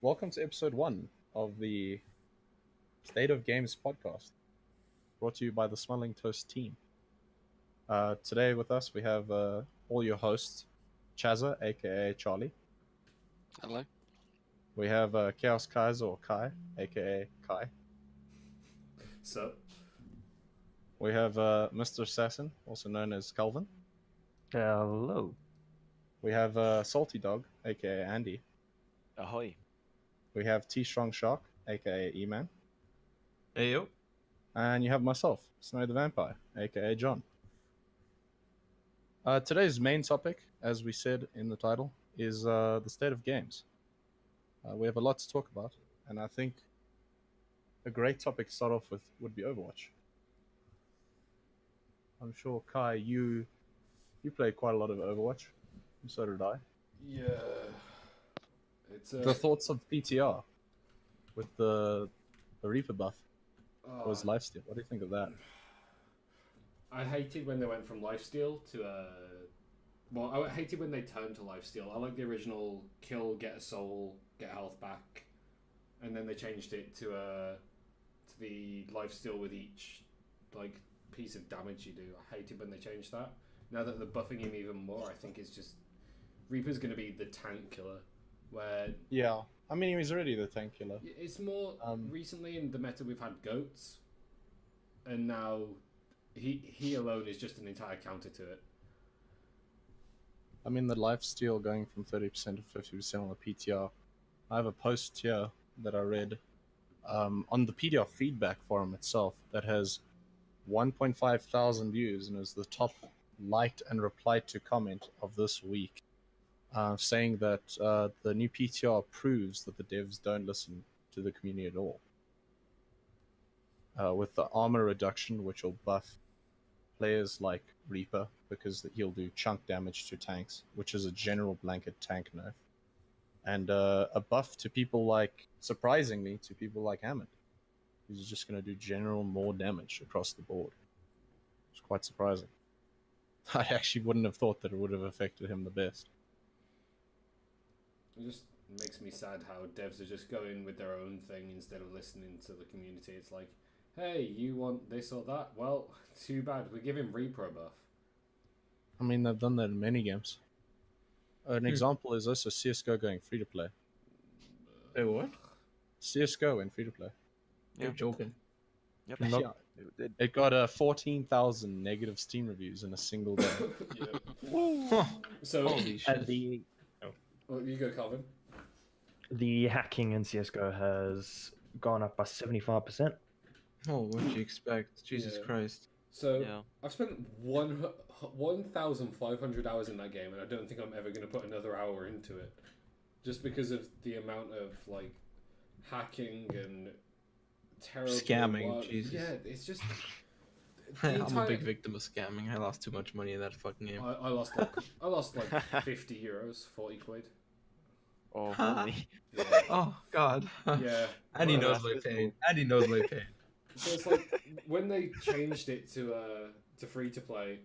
Welcome to episode 1 of the State of Games podcast, brought to you by the Smiling Toast team. Today with us we have all your hosts, Chazza, aka Charlie. Hello. We have Chaos Kaiser or Kai, aka Kai. So, We have Mr. Assassin, also known as Calvin. Hello. We have Salty Dog, aka Andy. Ahoy. We have T Strong Shark, aka E-Man. Heyo. And you have myself, Snow the Vampire, aka John. Today's main topic, as we said in the title, is the state of games. We have a lot to talk about, and I think a great topic to start off with would be Overwatch. I'm sure, Kai, you played quite a lot of Overwatch, and so did I. yeah, it's The thoughts of PTR with the Reaper buff was lifesteal. What do you think of that? I hated when they went from lifesteal to well, I hated when they turned to lifesteal. I like the original kill, get a soul, get health back, and then they changed it to the lifesteal with each like piece of damage you do. I hated when they changed that. Now that they're buffing him even more, I think it's just Reaper's going to be the tank killer. Where Yeah, I mean, he was already the tank killer. it's more recently in the meta we've had goats, and now he alone is just an entire counter to it. I mean, the lifesteal going from 30% to 50% on the PTR. I have a post here that I read on the PTR feedback forum itself that has 1.5 thousand views and is the top liked and replied to comment of this week, saying that the new PTR proves that the devs don't listen to the community at all. With the armor reduction, which will buff players like Reaper because he'll do chunk damage to tanks, which is a general blanket tank nerf, and a buff to people like, surprisingly, to people like Hammond, who's just going to do general more damage across the board. It's quite surprising. I actually wouldn't have thought that it would have affected him the best. It just makes me sad how devs are just going with their own thing instead of listening to the community. It's like, hey, you want this or that? Well, too bad. We give him Repro buff. I mean, they've done that in many games. An example is also CSGO going free to play. Hey, what? CSGO went free to play. You're joking. Yep. Yeah. It got 14,000 negative Steam reviews in a single day. Yeah. So, Holy shit. And the oh, you go, Calvin. hacking in CS:GO has gone up by 75%. Oh, what'd you expect? Jesus Yeah. Christ. So, Yeah. I've spent 1,500 hours in that game, and I don't think I'm ever going to put another hour into it. Just because of the amount of, like, hacking and terrible Scamming, work. Jesus. Yeah, it's just... I'm a big victim of scamming. I lost too much money in that fucking game. I lost like 50 euros, 40 quid. Oh, Huh? holy. Yeah. Oh, God. Yeah. And he Well, knows my pain. And he knows my pain. So it's like when they changed it to free to play,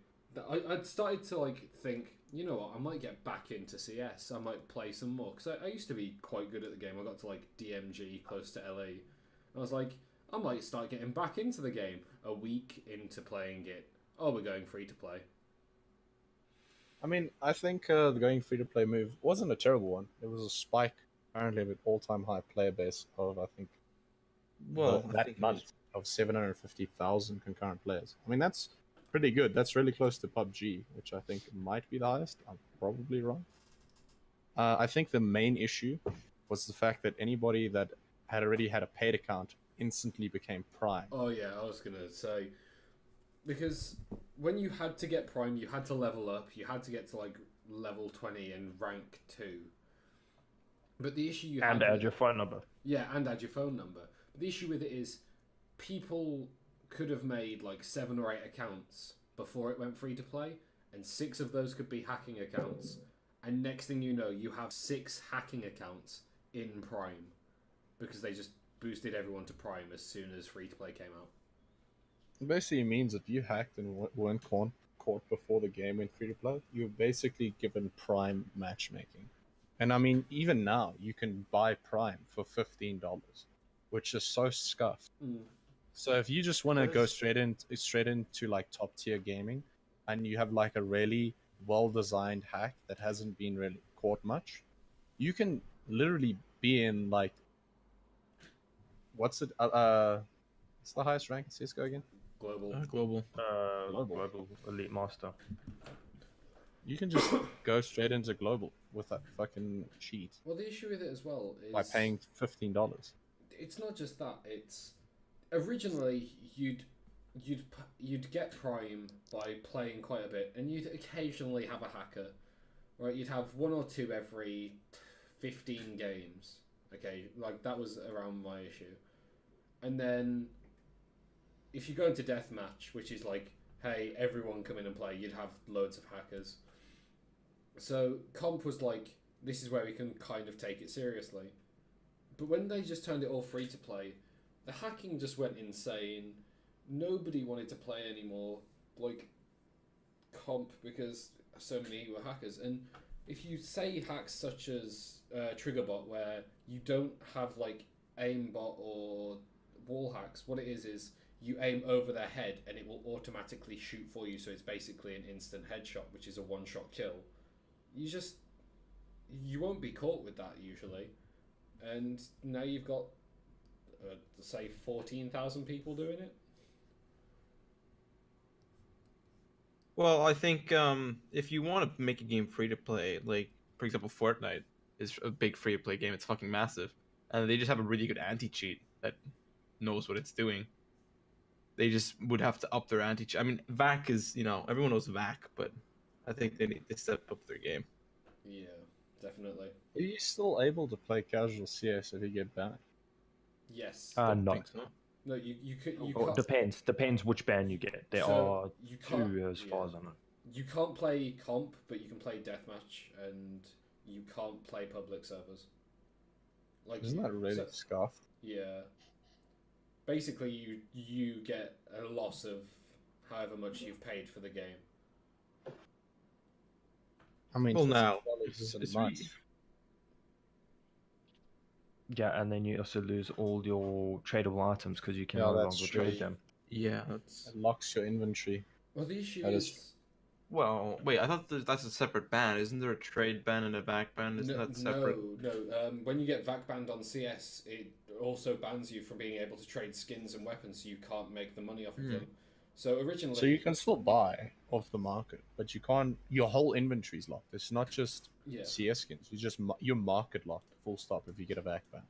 I'd started to like think, you know what, I might get back into CS. I might play some more because I used to be quite good at the game. I got to like DMG close to LA. I was like, I might start getting back into the game. A week into playing it, oh, we're going free to play. I mean, I think the going free to play move wasn't a terrible one. It was a spike, apparently, of an all-time high player base of, I think, Well, I that think month of 750,000 concurrent players. I mean, that's pretty good. That's really close to PUBG, which I think might be the highest. I'm probably wrong. I think the main issue was the fact that anybody that had already had a paid account instantly became Prime. Oh yeah, I was gonna say, because when you had to get Prime, you had to level up. You had to get to like level 20 and rank 2. But the issue you And had add your phone number. yeah, and add your phone number. But the issue with it is, people could have made like 7 or 8 accounts before it went free to play, and 6 of those could be hacking accounts. And next thing you know, you have 6 hacking accounts in Prime because they just boosted everyone to Prime as soon as free to play came out. It basically means if you hacked and weren't caught before the game went free to play, you're basically given Prime matchmaking. And I mean, even now, you can buy Prime for $15, which is so scuffed. Mm. So if you just want to What go is- straight into like top tier gaming, and you have like a really well designed hack that hasn't been really caught much, you can literally be in like what's it? What's the highest rank in CS:GO again? Global. Global. Global Elite Master. You can just go straight into global with that fucking cheat Well, the issue with it as well is by paying $15. it's not just that. It's originally you'd get Prime by playing quite a bit, and you'd occasionally have a hacker, right? You'd have one or two every 15 games. Okay, like that was around my issue, and then if you go into deathmatch, which is like, hey, everyone come in and play, you'd have loads of hackers. So comp was like, this is where we can kind of take it seriously. But when they just turned it all free to play, the hacking just went insane. Nobody wanted to play anymore, like comp, because so many were hackers. And if you say hacks such as Triggerbot, where you don't have like aimbot or wall hacks, what it is you aim over their head and it will automatically shoot for you. So it's basically an instant headshot, which is a one-shot kill. You won't be caught with that usually, and now you've got say 14,000 people doing it. Well, I think if you want to make a game free to play, like for example, Fortnite is a big free to play game. It's fucking massive, and they just have a really good anti cheat that knows what it's doing. They just would have to up their anti cheat. I mean, VAC is everyone knows VAC, but I think they need to step up their game. Yeah, definitely. Are you still able to play casual CS if you get banned? Yes. I No. think so. No, you could. You Oh, can't. depends which ban you get. There So, are you can't- two as far yeah. as I know. You can't play comp, but you can play deathmatch, and you can't play public servers. Like, Isn't that really so- scuffed? yeah. Basically, you get a loss of however much you've paid for the game. I mean, Well, now $50 isn't it's much. Yeah, and then you also lose all your tradable items because you can Yeah, no that's longer true. trade them. yeah. That's It locks your inventory. Well, the issue That is is well. Wait, I thought that's a separate ban. Isn't there a trade ban and a VAC ban? Isn't that separate? no. When you get VAC banned on CS, it also bans you from being able to trade skins and weapons, so you can't make the money off of them. So originally, So you can still buy off the market, but you can't. Your whole inventory's locked. It's not just yeah. CS skins. You're market locked. Full stop. If you get a back ban,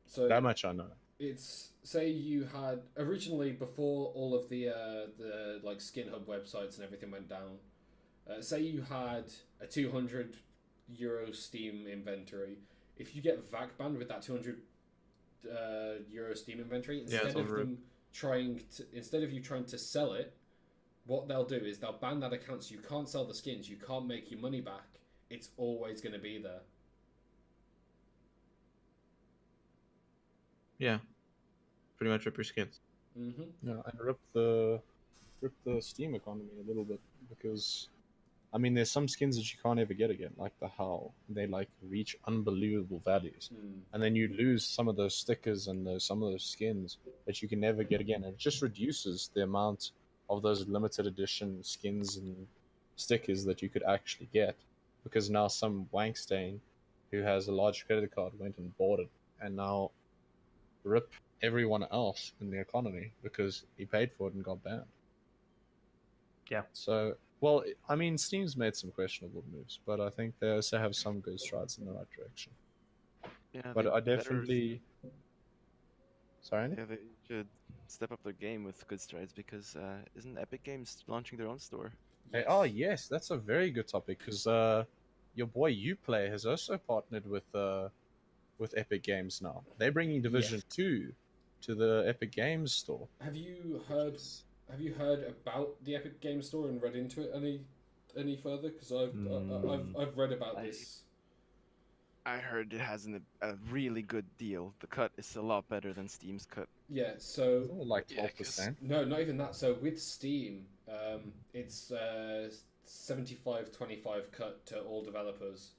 So that much I know. it's say you had originally before all of the like Skin Hub websites and everything went down. Say you had a €200 Steam inventory. If you get VAC banned with that €200 Steam inventory, instead of you trying to sell it, what they'll do is they'll ban that account, so you can't sell the skins, you can't make your money back. It's always going to be there. Yeah. Pretty much rip your skins. Mm-hmm. Yeah, and rip the Steam economy a little bit, because I mean, there's some skins that you can't ever get again, like the Howl. They like reach unbelievable values, and then you lose some of those stickers and some of those skins that you can never get again. And it just reduces the amount of those limited edition skins and stickers that you could actually get, because now some wankstain who has a large credit card went and bought it, and now rip everyone else in the economy because he paid for it and got banned. Yeah. So, well, I mean, Steam's made some questionable moves, but I think they also have some good strides in the right direction. Yeah, But they I better- definitely. Sorry, Andy? Yeah, they should step up their game with good strides because isn't Epic Games launching their own store? Hey, oh yes, that's a very good topic, because your boy Uplay has also partnered with Epic Games now. They're bringing Division 2 to the Epic Games store. Have you heard about the Epic Games Store and read into it any further? Because I've read about this. I heard it has a really good deal. The cut is a lot better than Steam's cut. Yeah. So Isn't it like Yeah, 12%? no, not even that. So with Steam, it's 75-25 cut to all developers,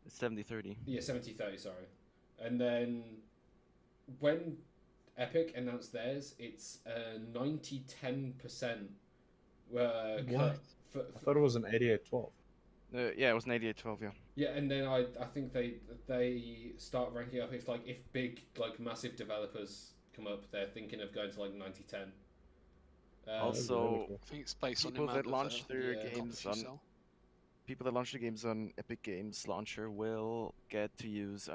It's 70-30. Yeah, 70-30, sorry. And then when Epic announced theirs, it's 90-10% What? cut. I thought it was an 88-12. Yeah, it was an 88-12. Yeah. Yeah, and then I think they start ranking up if big massive developers come up, they're thinking of going to like 90-10. Also, I think it's based on the people amount that of launch their yeah, games copies you on sell. people that launch their games on Epic Games Launcher will get to use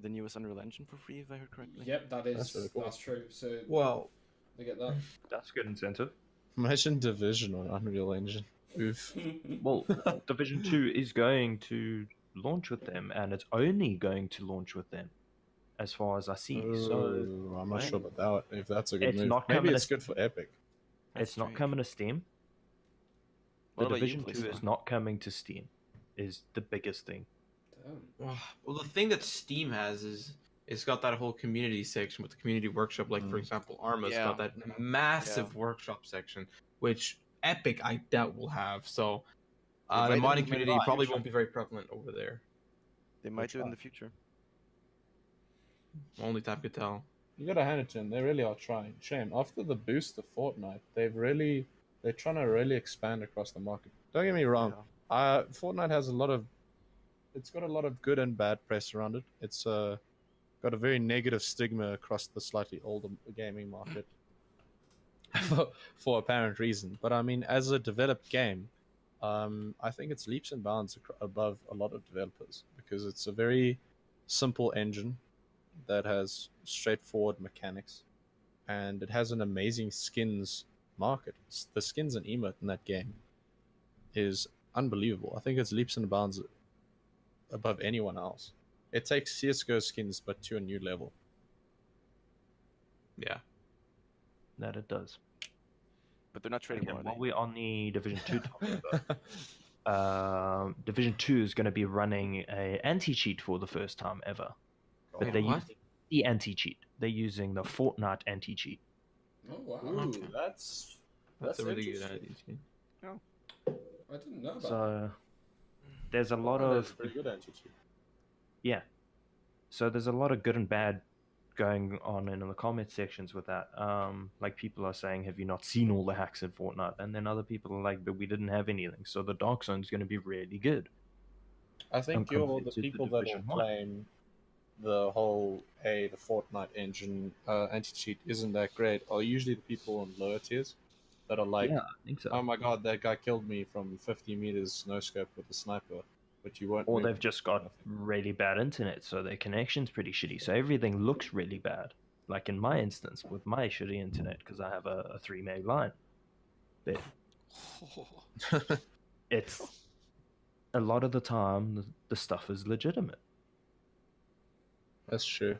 the newest Unreal Engine for free, if I heard correctly. Yep, that's That's really cool. That's true. So Well, they get that. That's a good incentive. imagine Division on Unreal Engine. Oof. Well, Division 2 is going to launch with them, and it's only going to launch with them, as far as I see. So I'm not sure right. about that. If that's a good It's move, not maybe coming it's as- good for Epic. That's it's not strange. coming to Steam. What The about you, Division 2 is PlayStation? not coming to Steam, is the biggest thing. Damn. Well, the thing that Steam has is it's got that whole community section with the community workshop. Like for example, Arma's Yeah. got that massive workshop section, which Epic I doubt will have. So They the might modding implement community it in the probably future. won't be very prevalent over there. They might do it in try. the future. Only time could tell. You gotta hand it to them. They really are trying. Shame. After the boost of Fortnite, they're trying to really expand across the market. Don't get me wrong. Fortnite has it's got a lot of good and bad press around it. It's got a very negative stigma across the slightly older gaming market for apparent reason. But I mean, as a developed game, I think it's leaps and bounds above a lot of developers because it's a very simple engine that has straightforward mechanics, and it has an amazing skins market. The skins and emote in that game is unbelievable. I think it's leaps and bounds above anyone else. It takes CS:GO skins but to a new level. Yeah. That it does. But they're not trading Again, more. while we're on the Division 2 topic, though, Division 2 is going to be running a anti-cheat for the first time ever. But Wait, they're what? using the anti-cheat. They're using the Fortnite anti-cheat. Oh wow! Ooh, that's That's a really good interesting. idea. I didn't know about that. So there's a lot Fortnite has of pretty good attitude. yeah. So there's a lot of good and bad going on in the comment sections with that. Like people are saying, "Have you not seen all the hacks in Fortnite?" And then other people are like, "But we didn't have anything." So the Dark Zone's going to be really good. I think compared the to the people that will Division 1. claim the whole the Fortnite engine anti-cheat isn't that great are usually the people in lower tiers that are like, Yeah, I think so. oh my god, that guy killed me from 50 meters no scope with a sniper, but you won't. Or they've just got really bad internet, so their connection's pretty shitty. So everything looks really bad. Like in my instance, with my shitty internet, because I have a 3 meg line. But it's a lot of the time the stuff is legitimate. That's true.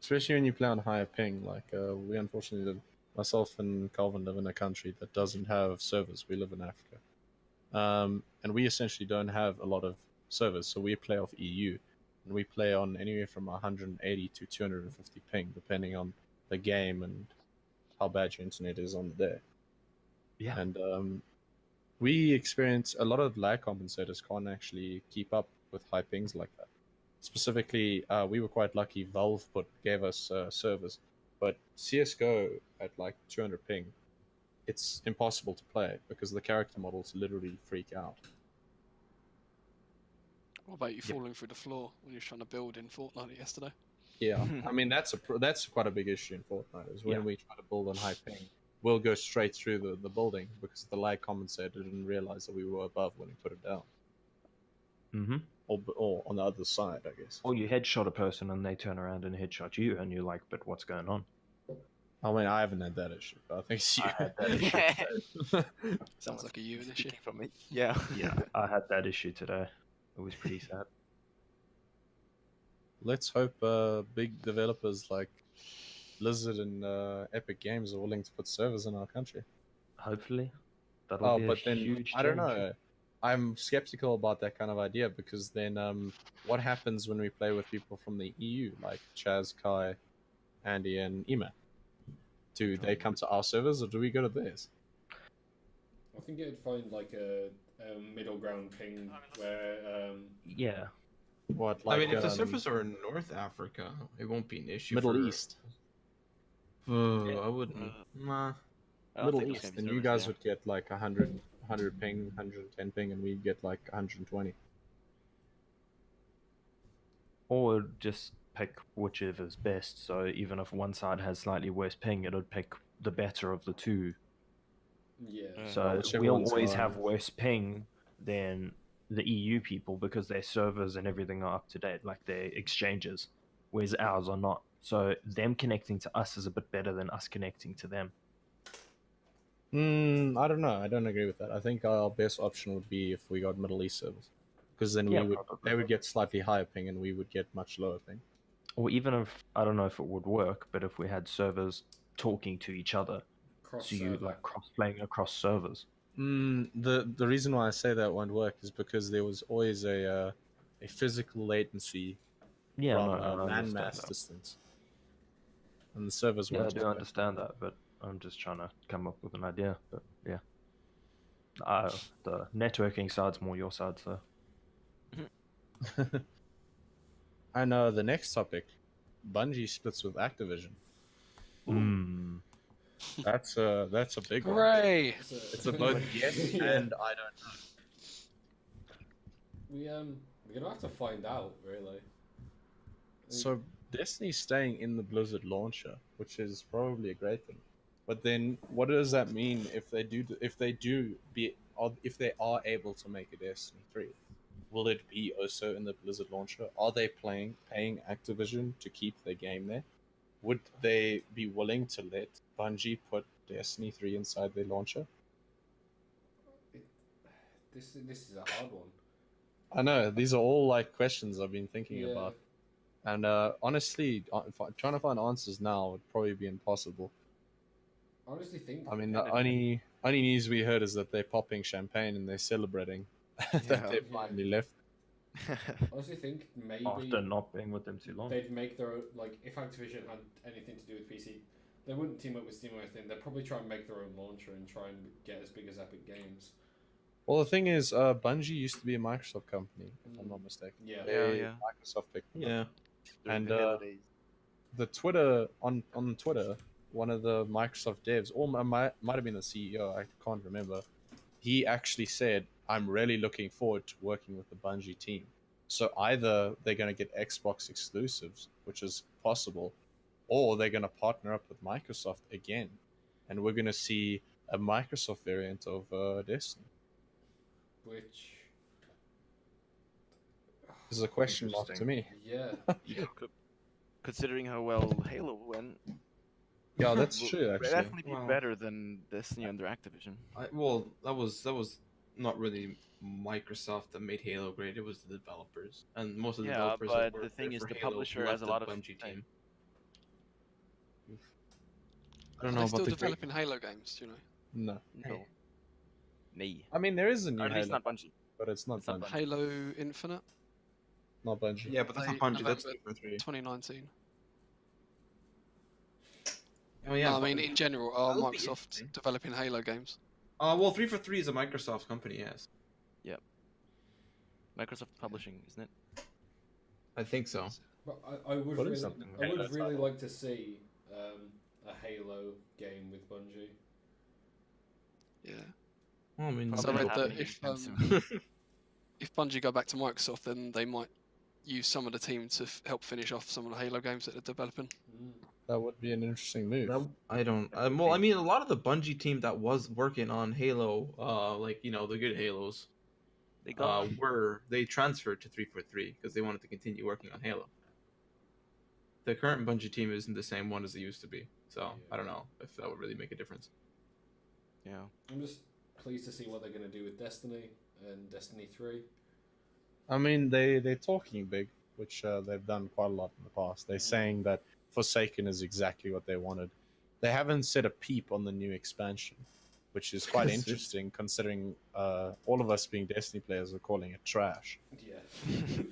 Especially when you play on higher ping. Like we unfortunately live, myself and Calvin live in a country that doesn't have servers. We live in Africa, and we essentially don't have a lot of servers. So we play off EU, and we play on anywhere from 180 to 250 ping, depending on the game and how bad your internet is on the day. Yeah. And we experience a lot of lag compensators can't actually keep up with high pings like that. Specifically, we were quite lucky. Valve gave us servers, but CS:GO at like 200 ping, it's impossible to play because the character models literally freak out. What about you falling through the floor when you're trying to build in Fortnite yesterday? Yeah, I mean that's quite a big issue in Fortnite. Is when Yeah. we try to build on high ping, we'll go straight through the building because the lag compensator didn't realize that we were above when he put it down, Mm-hmm. or on the other side, I guess. Or you headshot a person and they turn around and headshot you, and you're like, "But what's going on?" I mean, I haven't had that issue, but I think it's you. I had that issue. Sounds like a you issue. Speaking from me. Yeah. Yeah, I had that issue today. It was pretty sad. Let's hope big developers like Blizzard and Epic Games are willing to put servers in our country. Hopefully, that'll Oh, be but a then huge I don't change. know. I'm skeptical about that kind of idea because then what happens when we play with people from the EU like Chaz, Kai, Andy, and Ema? Do they come to our servers or do we go to theirs? I think it'd find like a middle ground ping where Yeah, What, I like mean, if the servers are in North Africa, it won't be an issue. Middle for... East? I wouldn't. Nah. I don't Middle think there's East, gonna be then you servers guys there. would get like 100 ping, 110 ping, and we'd get like 120. Or just pick whichever's best. So even if one side has slightly worse ping, it would pick the better of the two. Yeah. So whichever we'll one's always lower. have worse ping than the EU people because their servers and everything are up to date, like their exchanges, whereas ours are not. So them connecting to us is a bit better than us connecting to them. I don't know. I don't agree with that. I think our best option would be if we got Middle East servers, because then Yeah, they probably. would get slightly higher ping and we would get much lower ping. Or even if, I don't know if it would work, but if we had servers talking to each other, Cross so you server. like cross playing across servers. The reason why I say that won't work is because there was always a physical latency Yeah, from no, a I understand landmass that. distance, and the servers Yeah, I weren't. do understand that, but I'm just trying to come up with an idea. But yeah, the networking side's more your side, so. And the next topic, Bungie splits with Activision. Hmm. That's a big one. Hooray! It's a both yes Yeah. and I don't know. We're gonna have to find out, really. So Destiny's staying in the Blizzard launcher, which is probably a great thing. But then, what does that mean if they are able to make a Destiny 3? Will it be also in the Blizzard launcher? Are they paying Activision to keep their game there? Would they be willing to let Bungie put Destiny 3 inside their launcher? This is a hard one. I know, these are all like questions I've been thinking Yeah. about. And honestly, trying to find answers now would probably be impossible. I honestly think. I mean, the only news we heard is that they're popping champagne and they're celebrating that Yeah. they finally left. I honestly think maybe After not being with them too long. they'd make their own. Like, if Activision had anything to do with PC, they wouldn't team up with Steam or anything. They'd probably try and make their own launcher and try and get as big as Epic Games. Well, the thing is, Bungie used to be a Microsoft company, if I'm not mistaken. Yeah. Microsoft picked them up. Yeah. And the Halo days. the Twitter on Twitter, one of the Microsoft devs, or might have been the CEO, I can't remember. He actually said, "I'm really looking forward to working with the Bungie team." So either they're going to get Xbox exclusives, which is possible, or they're going to partner up with Microsoft again, and we're going to see a Microsoft variant of Destiny. Which. This is a question mark to me. Yeah. Considering how well Halo went, Yeah, that's will true. Actually, definitely be Wow. better than Destiny under Activision. Well, that was not really Microsoft that made Halo great. It was the developers, and most of the Yeah, developers but that the worked thing there is for the Halo publisher left has a the lot of Bungie say. team. I Are don't they know still about the developing Halo games? Do you know? no. No. Nay. I mean, there is a new Or at least Halo, not Bungie. but it's not It's not Bungie. Halo Infinite, Not Bungie. Yeah, but that's not They- Bungie. That's November 343. 2019. Oh yeah. No, I mean, in general, are That would be Microsoft interesting. developing Halo games? Well, 343 is a Microsoft company. Yes, Microsoft Publishing, isn't it? I think so. But I would What really, is something I would like that? really like to see a Halo game with Bungie. Yeah. Well, I mean, So I Probably read not that happening anytime if Bungie go back to Microsoft, then they might use some of the team to help finish off some of the Halo games that they're developing. That would be an interesting move. I don't. Well, I mean, a lot of the Bungie team that was working on Halo, like the good Halos, They got they transferred to 343 because they wanted to continue working on Halo. The current Bungie team isn't the same one as it used to be, so I don't know if that would really make a difference. yeah. I'm just pleased to see what they're going to do with Destiny and Destiny 3. I mean, they're talking big, which they've done quite a lot in the past. They're saying that Forsaken is exactly what they wanted. They haven't said a peep on the new expansion, which is quite interesting considering all of us being Destiny players are calling it trash. Yeah.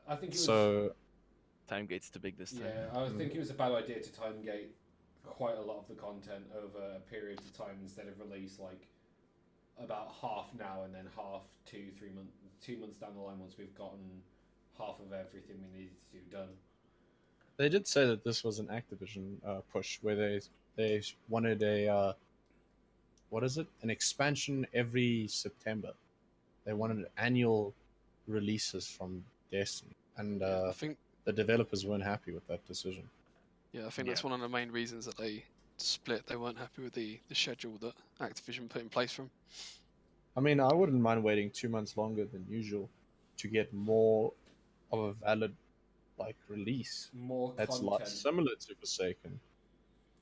I think it was. So Time gate's too big this time. Yeah, I think it was a bad idea to timegate quite a lot of the content over a period of time instead of release like about half now and then half 2 months down the line once we've gotten half of everything we needed to do done. They did say that this was an Activision push where they wanted a what is it? An expansion every September. They wanted annual releases from Destiny, and I think the developers weren't happy with that decision. that's one of the main reasons that they split. They weren't happy with the schedule that Activision put in place for them. I mean, I wouldn't mind waiting 2 months longer than usual to get more of a valid release. More That's content. similar to Forsaken.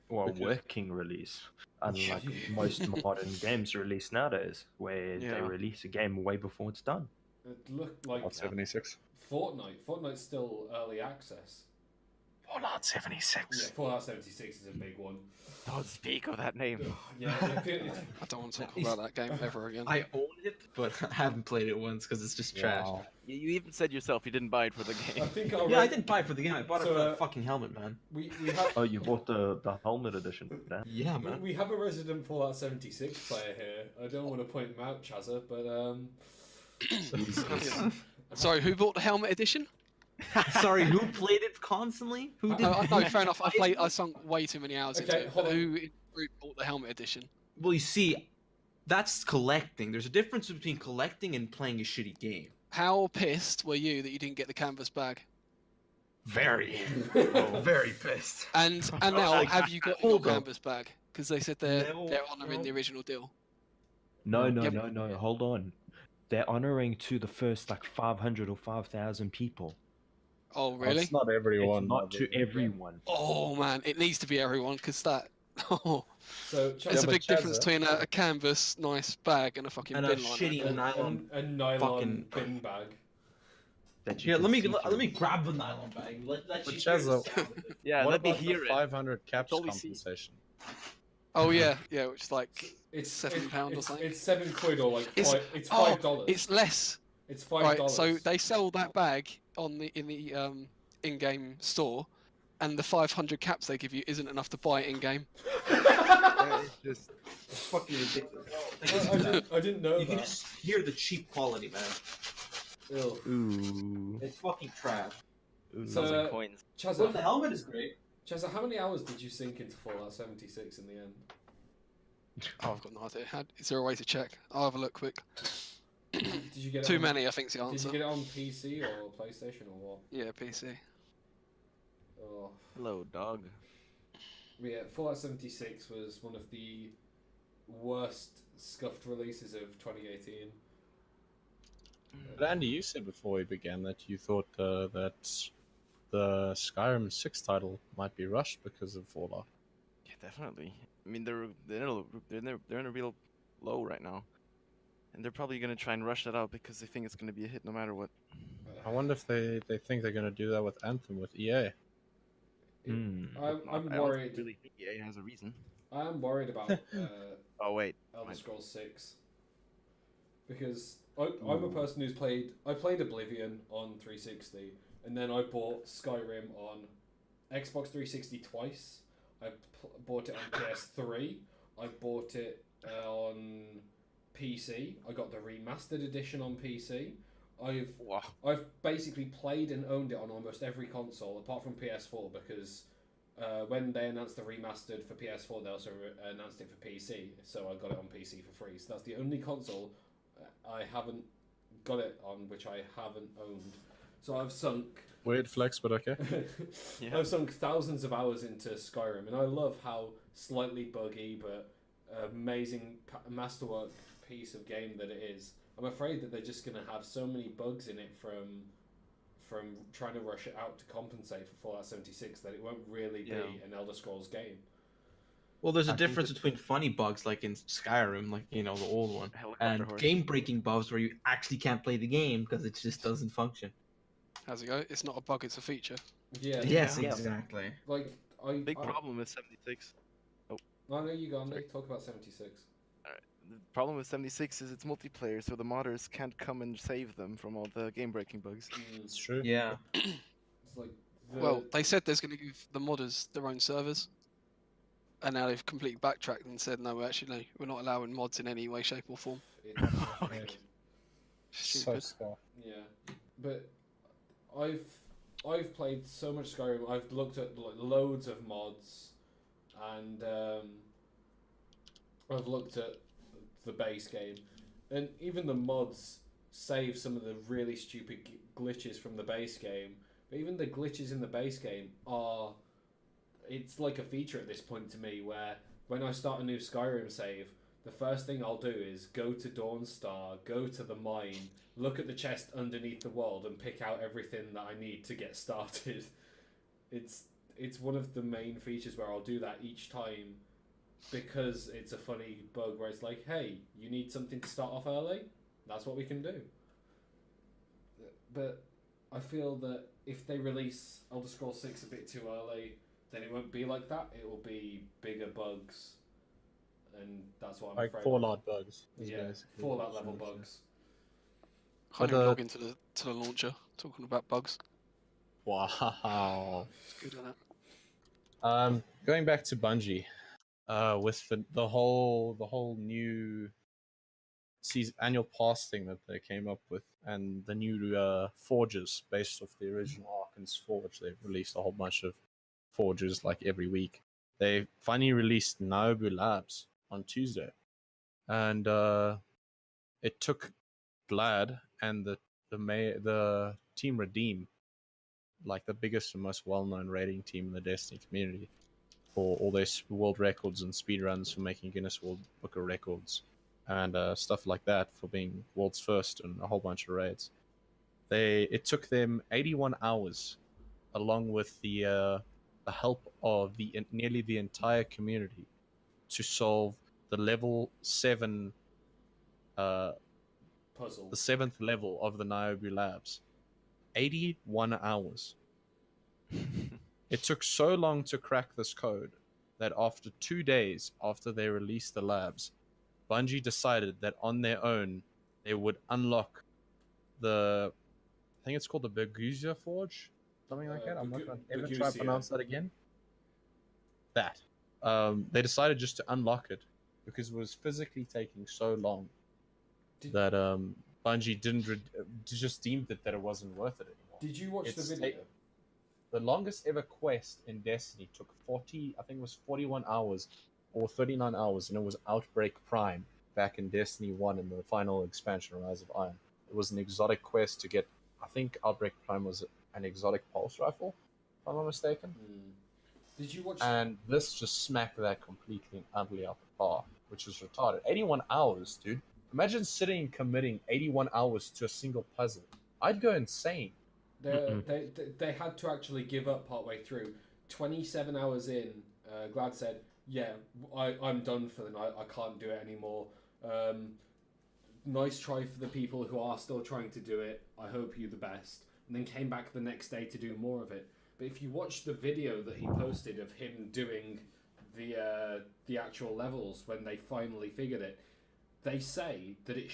Or a Because- working release, unlike most modern games released nowadays, where they Yeah. release a game way before it's done. It looked like Fallout 76. Fortnite. Fortnite's still early access. Fallout Yeah, 76. Fallout 76 is a big one. Don't speak of that name. Yeah, I don't want to talk about that game ever again. I own it, but I haven't played it once because it's just trash. Wow. You even said yourself you didn't buy it for the I game. think Yeah, I didn't buy it for the game. I bought So, it for that fucking helmet, man. we have Oh, you bought the helmet edition? Dan? Yeah, man. we have a resident Fallout 76 player here. I don't want to point him out, Chazza, but Sorry, who bought the helmet edition? Sorry, who played it constantly? Who did? No, fair enough. I sunk way too many hours into Okay, it. hold But on. who in the group bought the helmet edition? Well, you see, that's collecting. There's a difference between collecting and playing a shitty game. How pissed were you that you didn't get the canvas bag? Very, very pissed. And now, Like, have you got your hold on. canvas bag? Because they said they're No, honouring no. the original deal. No, Yeah, no. Hold on. They're honoring to the first 500 or 5,000 people. Oh, Well, really? it's not everyone. It's not to obviously. everyone. Oh man, it needs to be everyone because that. Oh, so there's a but big difference Chazza- between a canvas nice bag and a fucking And a bin liner. shitty nylon. a nylon fucking- bin bag. That you Here, can let me see let through. me grab the nylon bag. Let But you hear the Chazza- sound of it. Yeah, What let me about hear the it. 500 caps Totally see. compensation? Oh yeah, which is like It's £7 or something. It's £7 or like It's- it's oh, $5. it's less. It's $5. Right, so they sell that bag in the in-game store, and the 500 caps they give you isn't enough to buy it in-game. It's just it's fucking ridiculous. I didn't know You can that. just hear the cheap quality, man. Ew. Ooh. It's fucking trash. So, Thousand coins. Chazza, helmet is great. Chazza, how many hours did you sink into Fallout 76 in the end? Oh, I've got no idea. Is there a way to check? I'll have a look quick. Did you get it Too on, many, I think's the Did answer. you get it on PC or PlayStation or what? Yeah, PC. Oh. Hello, dog. Yeah, Fallout 76 was one of the worst scuffed releases of 2018. But Andy, you said before we began that you thought that the Skyrim 6 title might be rushed because of Fallout. Yeah, definitely. I mean, they're in a real low right now, and they're probably gonna try and rush that out because they think it's gonna be a hit no matter what. I wonder if they think they're going to do that with Anthem with E EA. I'm I don't worried. really think EA has a reason. I am worried about Oh wait, Elder Mine. Scrolls 6 because I'm a person who's played. I played Oblivion on 360, and then I bought Skyrim on Xbox 360 twice. I bought it on PS3. I bought it on PC. I got the remastered edition on PC. wow. I've basically played and owned it on almost every console apart from PS4 because when they announced the remastered for PS4, they also announced it for PC. So I got it on PC for free. So that's the only console I haven't got it on, which I haven't owned. So I've sunk. Weird flex, but okay. Yeah. I've sunk thousands of hours into Skyrim, and I love how slightly buggy but amazing masterwork piece of game that it is. I'm afraid that they're just going to have so many bugs in it from trying to rush it out to compensate for Fallout 76 that it won't really be Yeah. an Elder Scrolls game. Well, there's a I think difference it- between funny bugs like in Skyrim, like the old one, Helicopter and horse. game-breaking bugs where you actually can't play the game because it just doesn't function. How's it go? It's not a bug, it's a feature. Yeah. Yes, Yeah. exactly. Like Big problem with 76. No, no, you go on. Talk about 76. The problem with 76 is it's multiplayer, so the modders can't come and save them from all the game-breaking bugs. It's true. Yeah. It's like Well, they said there's going to give the modders their own servers, and now they've completely backtracked and said no, actually, no, we're not allowing mods in any way, shape, or form. it's, So Stupid. scuffed. yeah, but I've played so much Skyrim. I've looked at like loads of mods, and I've looked at the base game, and even the mods save some of the really stupid glitches from the base game. But even the glitches in the base game are, it's like a feature at this point to me where when I start a new Skyrim save, the first thing I'll do is go to Dawnstar, go to the mine, look at the chest underneath the world, and pick out everything that I need to get started. It's it's one of the main features where I'll do that each time because it's a funny bug where it's like, hey, you need something to start off early? That's what we can do. But I feel that if they release Elder Scrolls 6 a bit too early, then it won't be like that. It will be bigger bugs, and that's what I'm Like afraid Fallout bugs. is of. Yeah, basically Fallout what level it is, yeah. bugs. Can't But, even log into the launcher. Talking about bugs. Wow. It's good, isn't it? Going back to Bungie, with the whole new season annual pass thing that they came up with, and the new forges based off the original Arkan's Forge. They've released a whole bunch of forges like every week. They finally released Naobu Labs on Tuesday, and it took Glad and the Team Redeem, like the biggest and most well-known raiding team in the Destiny community, for all their world records and speedruns for making Guinness World Book of Records and stuff like that for being world's first and a whole bunch of raids. It took them 81 hours, along with the help of nearly the entire community, to solve the level 7 Puzzle. the 7th level of the Niobe Labs. 81 hours. It took so long to crack this code that after 2 days after they released the labs, Bungie decided that on their own they would unlock I think it's called the Berguzia Forge, something like that. I'm not going to ever try to pronounce that again. That. They decided just to unlock it because it was physically taking so long that Bungie just deemed it that it wasn't worth it anymore. Did you watch the video? The longest ever quest in Destiny took 40, I think it was 41 hours or 39 hours, and it was Outbreak Prime back in Destiny 1 in the final expansion, Rise of Iron. It was an exotic quest to get, I think Outbreak Prime was an exotic pulse rifle, if I'm not mistaken. Did you watch? And this just smacked that completely and utterly up the par, which was retarded. 81 hours, dude. Imagine sitting and committing 81 hours to a single puzzle. I'd go insane. They had to actually give up partway through. 27 hours in, Glad said, yeah, I'm done for the night. I can't do it anymore. Nice try for the people who are still trying to do it. I hope you the best. And then came back the next day to do more of it. But if you watch the video that he posted of him doing the actual levels when they finally figured it, they say that it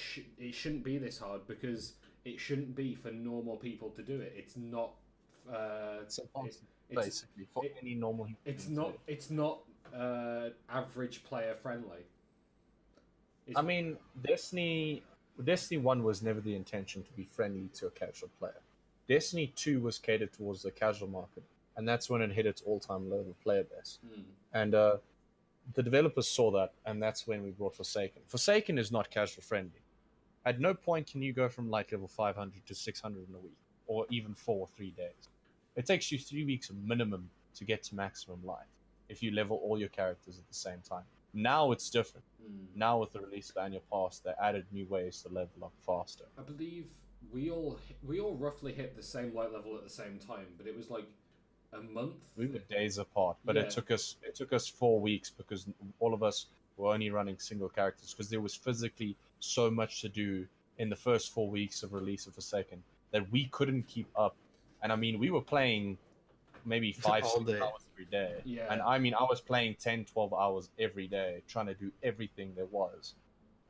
shouldn't be this hard because it shouldn't be for normal people to do it. It's not. It's impossible, basically, for any normal human. It's not average player friendly. I mean, Destiny 1 was never the intention to be friendly to a casual player. Destiny 2 was catered towards the casual market, and that's when it hit its all-time low of player base. And the developers saw that, and that's when we brought Forsaken. Forsaken is not casual friendly. At no point can you go from light level 500 to 600 in a week, or even 4 or 3 days. It takes you 3 weeks minimum to get to maximum light if you level all your characters at the same time. Now it's different. Now with the release of Annual Pass, they added new ways to level up faster. I believe we all roughly hit the same light level at the same time, but it was like a month. We were days apart, but it took us 4 weeks because all of us were only running single characters because there was physically so much to do in the first 4 weeks of release of Forsaken that we couldn't keep up. And I mean, we were playing maybe 5-6 hours every day. Yeah. And I mean, I was playing 10-12 hours every day trying to do everything there was,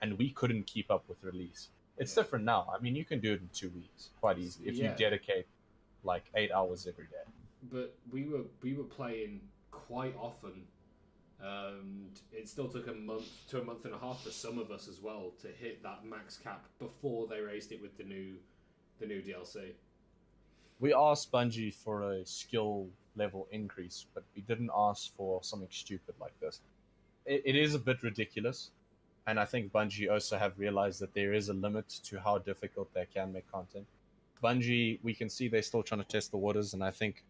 and we couldn't keep up with release. It's different now. I mean, you can do it in 2 weeks quite easily if you dedicate like 8 hours every day. But we were playing quite often. It still took a month to a month and a half for some of us as well to hit that max cap before they raised it with the new DLC. we asked Bungie for a skill level increase, but we didn't ask for something stupid like this. It is a bit ridiculous, and I think Bungie also have realized that there is a limit to how difficult they can make content. Bungie, we can see they're still trying to test the waters, and I think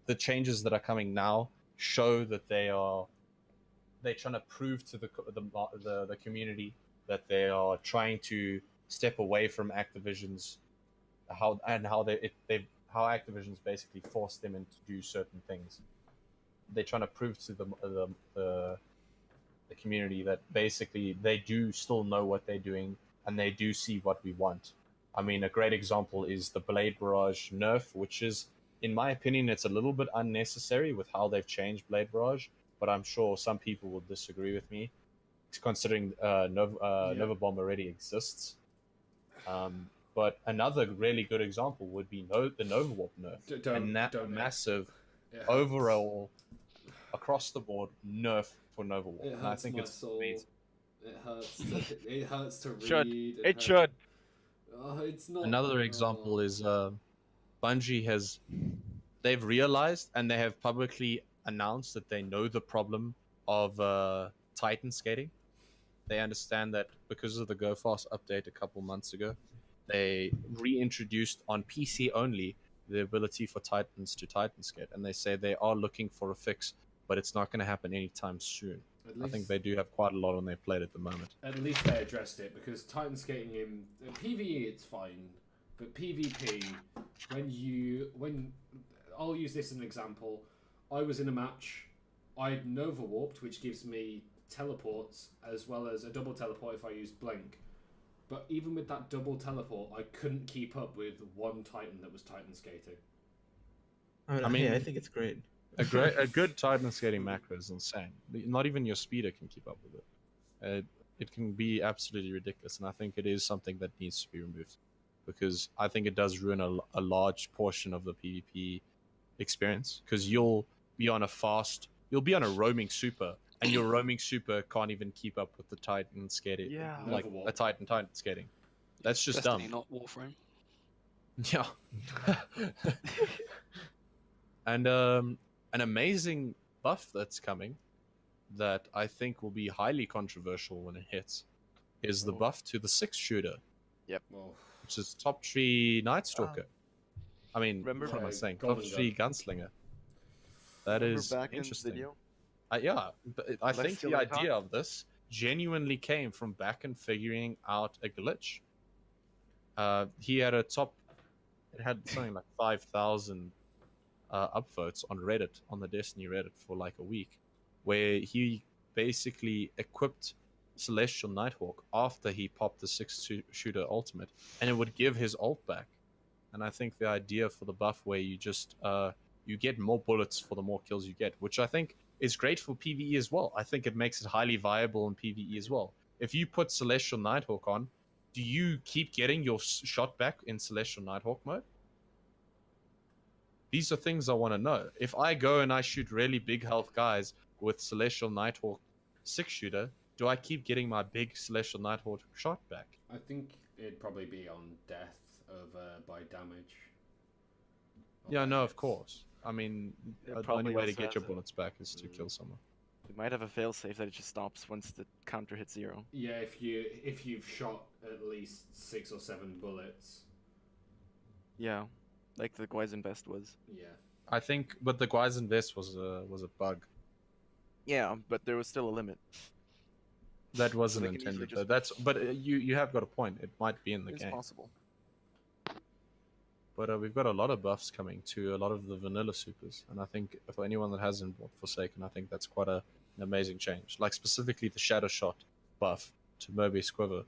the changes that are coming now show that they're trying to prove to the community that they are trying to step away from Activision's how Activision's basically forced them into do certain things. They're trying to prove to the community that basically they do still know what they're doing and they do see what we want. I mean, a great example is the Blade Barrage nerf, which is, in my opinion, it's a little bit unnecessary with how they've changed Blade Barrage, but I'm sure some people will disagree with me, considering Nova Bomb already exists. But another really good example would be the Nova Warp nerf, and that massive overall across the board nerf for Nova Warp. It And I hurts think my it's soul. amazing. It hurts. It hurts to Should. read. It should. Oh, it's not. Another example is Bungie they've realized and they have publicly announced that they know the problem of Titan skating. They understand that because of the Go Fast update a couple months ago, they reintroduced on PC only the ability for Titans to Titan skate, and they say they are looking for a fix, but it's not going to happen anytime soon. I think they do have quite a lot on their plate at the moment. At least they addressed it, because Titan skating in PvE it's fine, but PvP, when I'll use this as an example. I was in a match. I'd Nova Warped, which gives me teleports as well as a double teleport if I use Blink. But even with that double teleport, I couldn't keep up with one Titan that was Titan skating. I mean, I think it's great. A good Titan skating macro is insane. Not even your speeder can keep up with it. It can be absolutely ridiculous, and I think it is something that needs to be removed, because I think it does ruin a large portion of the PvP experience. Because you'll be on a roaming super, and your roaming super can't even keep up with the Titan skating. Yeah. Like a Titan skating. That's just Destiny, dumb. not Warframe. Yeah. And an amazing buff that's coming that I think will be highly controversial when it hits is the buff to the 6-shooter, Well, which is Top Tree Night Stalker. I mean, Remember- what am I saying? Golden Top Tree Gunslinger. That Remember is back in interesting. video? Yeah, but I Let's think Kill the and Talk? idea of this genuinely came from back and figuring out a glitch. He had it had something like 5,000 upvotes on Reddit, on the Destiny Reddit, for like a week, where he basically equipped Celestial Nighthawk after he popped the 6-shooter ultimate, and it would give his ult back. And I think the idea for the buff where you just you get more bullets for the more kills you get, which I think is great for PvE as well. I think it makes it highly viable in PvE as well. If you put Celestial Nighthawk on, do you keep getting your shot back in Celestial Nighthawk mode? These are things I want to know. If I go and I shoot really big health guys with Celestial Nighthawk 6-shooter, do I keep getting my big Celestial Nighthawk shot back? I think it'd probably be on death over by damage. Yeah, no, of course. I mean, It the only probably way to also get your has a- bullets back is to kill someone. We might have a failsafe that it just stops once the counter hits 0. Yeah, if you've shot at least 6 or 7 bullets. Yeah, like the Guaizen Best was. Yeah. I think, but the Guaizen Vest was a bug. Yeah, but there was still a limit. That wasn't they can easily intended. just- But you have got a point. It might be in the It's game. possible. But we've got a lot of buffs coming to a lot of the vanilla supers, and I think for anyone that hasn't bought Forsaken, I think that's quite an amazing change. Like specifically the Shadow Shot buff to Mobius Quiver,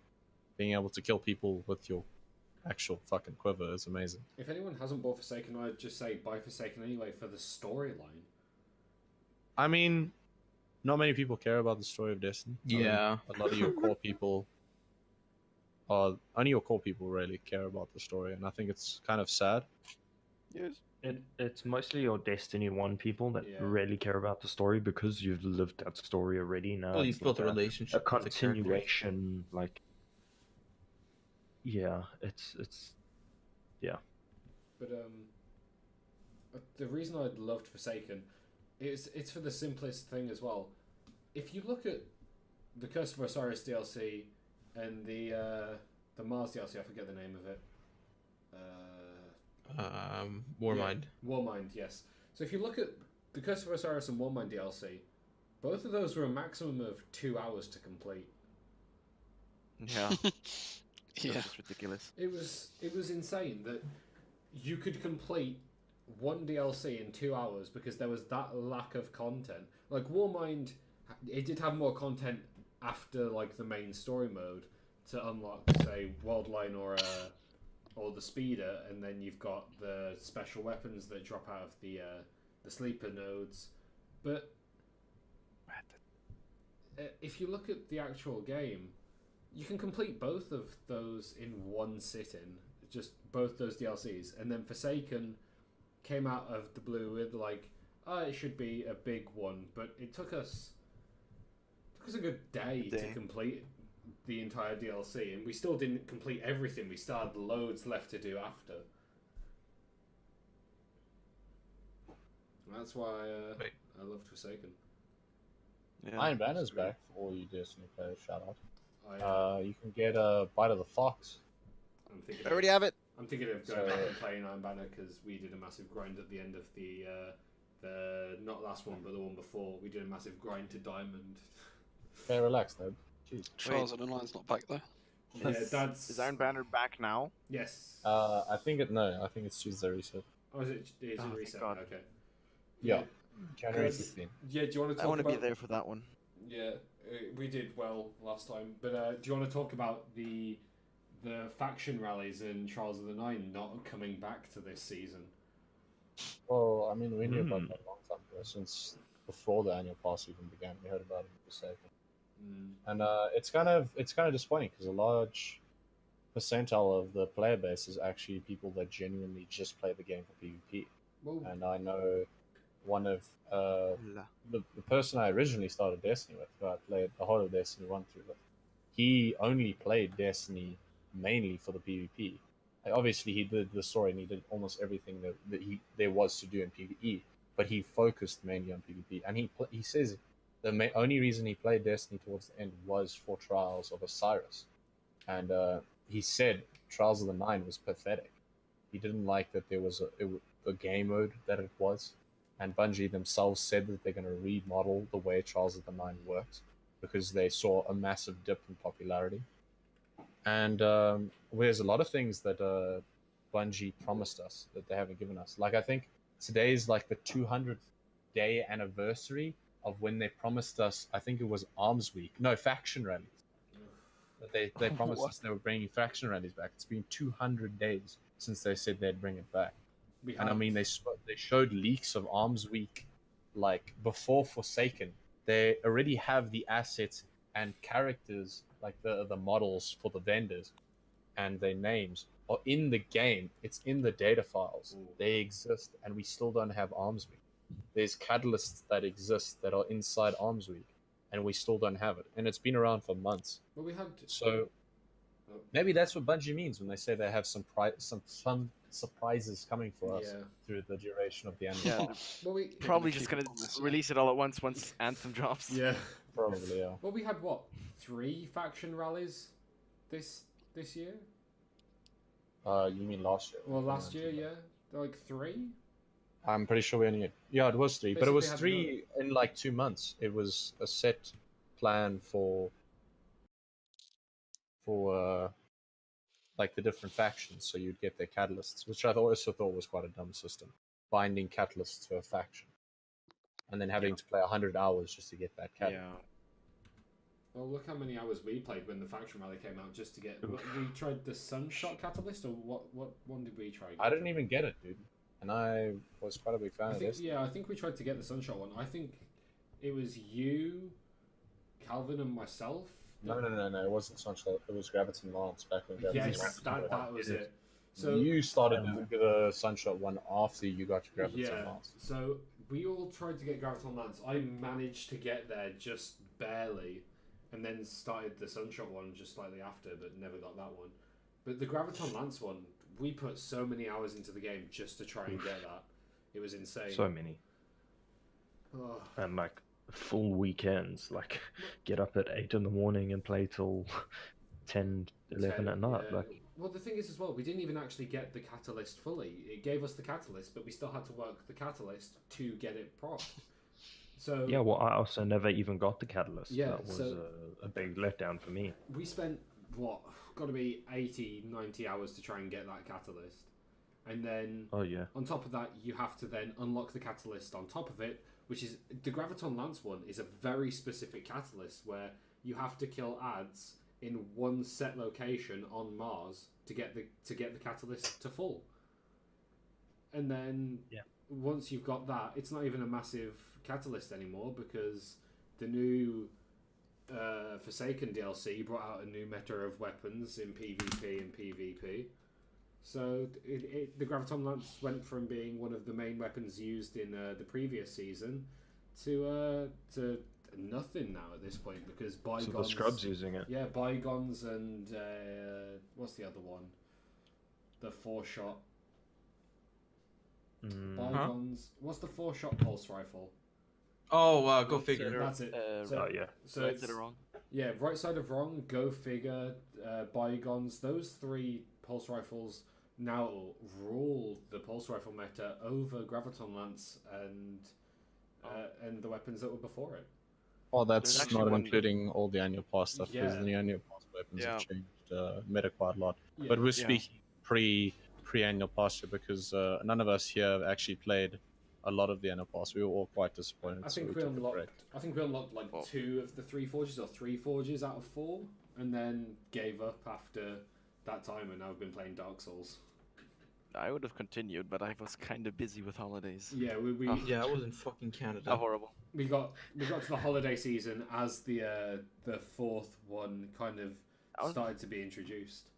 being able to kill people with your actual fucking quiver is amazing. If anyone hasn't bought Forsaken, I'd just say buy Forsaken anyway for the storyline. I mean, not many people care about the story of Destiny. I mean, Yeah. a lot of your core people only your core people really care about the story, and I think it's kind of sad. Yes. It's mostly your Destiny 1 people that Yeah. really care about the story because you've lived that story already now. Well, it's you've built a like relationship. a with the characters. continuation, like, yeah, it's But the reason I loved Forsaken, it's for the simplest thing as well. If you look at the Curse of Osiris DLC and the Mars DLC, I forget the name of it. Warmind. Yeah, Warmind, yes. So if you look at the Curse of Osiris and Warmind DLC, both of those were a maximum of 2 hours to complete. Yeah, Yeah. that's just ridiculous. It was insane that you could complete one DLC in 2 hours because there was that lack of content. Like Warmind, it did have more content after like the main story mode to unlock, say, Worldline or the speeder, and then you've got the special weapons that drop out of the sleeper nodes. But if you look at the actual game, you can complete both of those in one sitting, just both those DLCs, and then Forsaken came out of the blue with like, oh, it should be a big one, but it took us a good day to complete the entire DLC, and we still didn't complete everything. We still had loads left to do after. That's why I loved Forsaken. Yeah. Iron Banner's agree. back for all you Destiny players. Shout out. I, You can get a Bite of the Fox. I'm thinking I already have it. I'm thinking of going back and playing Iron Banner because we did a massive grind at the end of the not last one but the one before. We did a massive grind to diamond. Okay, relax, Ned. Jeez. Trials of the Nine's not back though. Yeah, that's Is Iron Banner back now? yes. I think it's Tuesday reset. Oh, is it Oh, thank reset? God. Okay. Yeah, January 'Cause- 15th. Yeah. Do you want to talk I want to about? be there for that one. Yeah, we did well last time. But do you want to talk about the faction rallies in Trials of the Nine not coming back to this season? Well, I mean, we knew about that a long time ago, since before the annual pass even began. We heard about it in Forsaken. And it's kind of disappointing because a large percentile of the player base is actually people that genuinely just play the game for PvP. Well, And I know one of La. the person I originally started Destiny with, who I played the whole of Destiny 1 through with, he only played Destiny mainly for the PvP. Like, obviously, he did the story and he did almost everything that there was to do in PvE, but he focused mainly on PvP. And he says the only reason he played Destiny towards the end was for Trials of Osiris. And he said Trials of the Nine was pathetic. He didn't like that there was a game mode that it was. And Bungie themselves said that they're going to remodel the way Trials of the Nine works because they saw a massive dip in popularity. And there's a lot of things that Bungie promised us that they haven't given us. Like, I think today's like the 200th day anniversary of when they promised us, I think it was Arms Week. No, faction rallies. They promised us they were bringing faction rallies back. It's been 200 days since they said they'd bring it back. And I mean, they showed leaks of Arms Week, like before Forsaken. They already have the assets and characters, like the models for the vendors, and their names are in the game. It's in the data files. Ooh. They exist, and we still don't have Arms Week. There's catalysts that exist that are inside Arms Week, and we still don't have it. And it's been around for months. Well, we had So maybe that's what Bungie means when they say they have some surprises coming for us through the duration of the anime. Yeah, well, we probably keep just it gonna honest, release it all at once Anthem drops. yeah. Probably, yeah. Well, we had what 3 faction rallies this year? You mean last year? Well, last year, yeah, like 3. I'm pretty sure we only it was 3, but it was Basically 3 in like 2 months. It was a set plan for like the different factions, so you'd get their catalysts, which I also thought was quite a dumb system, binding catalysts to a faction, and then having to play 100 hours just to get that catalyst. Yeah. Well, look how many hours we played when the faction rally came out just to get. We tried the Sunshot catalyst, or what one did we try? I didn't even get it, dude, and I was quite a big fan of this. Yeah, I think we tried to get the Sunshot one. I think it was you, Calvin, and myself. No, it wasn't Sunshot. It was Graviton Lance back when Graviton Yes, Lance that was it. So you started the Sunshot one after you got your Graviton Lance. So we all tried to get Graviton Lance. I managed to get there just barely, and then started the Sunshot one just slightly after, but never got that one. But the Graviton Lance one, we put so many hours into the game just to try and get that. It was insane. So many. Oh. And like full weekends, like get up at 8 in the morning and play till 10, 11 at night. Yeah. Like, Well, the thing is as well, we didn't even actually get the catalyst fully. It gave us the catalyst, but we still had to work the catalyst to get it proc. So yeah, well, I also never even got the catalyst. Yeah, That was so- a big letdown for me. we spent what got to be 80, 90 hours to try and get that catalyst, and then Oh yeah. on top of that, you have to then unlock the catalyst on top of it, which is the Graviton Lance one is a very specific catalyst where you have to kill ads in one set location on Mars to get the catalyst to full. And then Yeah. once you've got that, it's not even a massive catalyst anymore because the new Forsaken DLC brought out a new meta of weapons in PvP and PvP. So the Graviton Lance went from being one of the main weapons used in the previous season to nothing now at this point because Bygones. So the scrubs using it. Yeah, Bygones and what's the other one? The 4-shot. Bygones. What's the 4-shot pulse rifle? Oh, go figure. That's it. So, Oh yeah. so Right it's, side of wrong. yeah, right side of wrong, go figure, Bygones. Those 3 pulse rifles now rule the pulse rifle meta over Graviton Lance and the weapons that were before it. Well, There's that's actually not one- including all the annual pass stuff because Yeah. the annual pass weapons Yeah. have changed meta quite a lot. Yeah. But we're Yeah. speaking pre annual pass here because none of us here have actually played a lot of the annual pass. We were all quite disappointed. I so think we we took a unlocked. break. I think we unlocked like Well- 2 of the 3 forges or 3 forges out of 4, and then gave up after that time. And now we've been playing Dark Souls. I would have continued, but I was kind of busy with holidays. Yeah, we Oh. Yeah, I was in fucking Canada. How horrible. we got to the holiday season as the 4th one kind of I was- started to be introduced.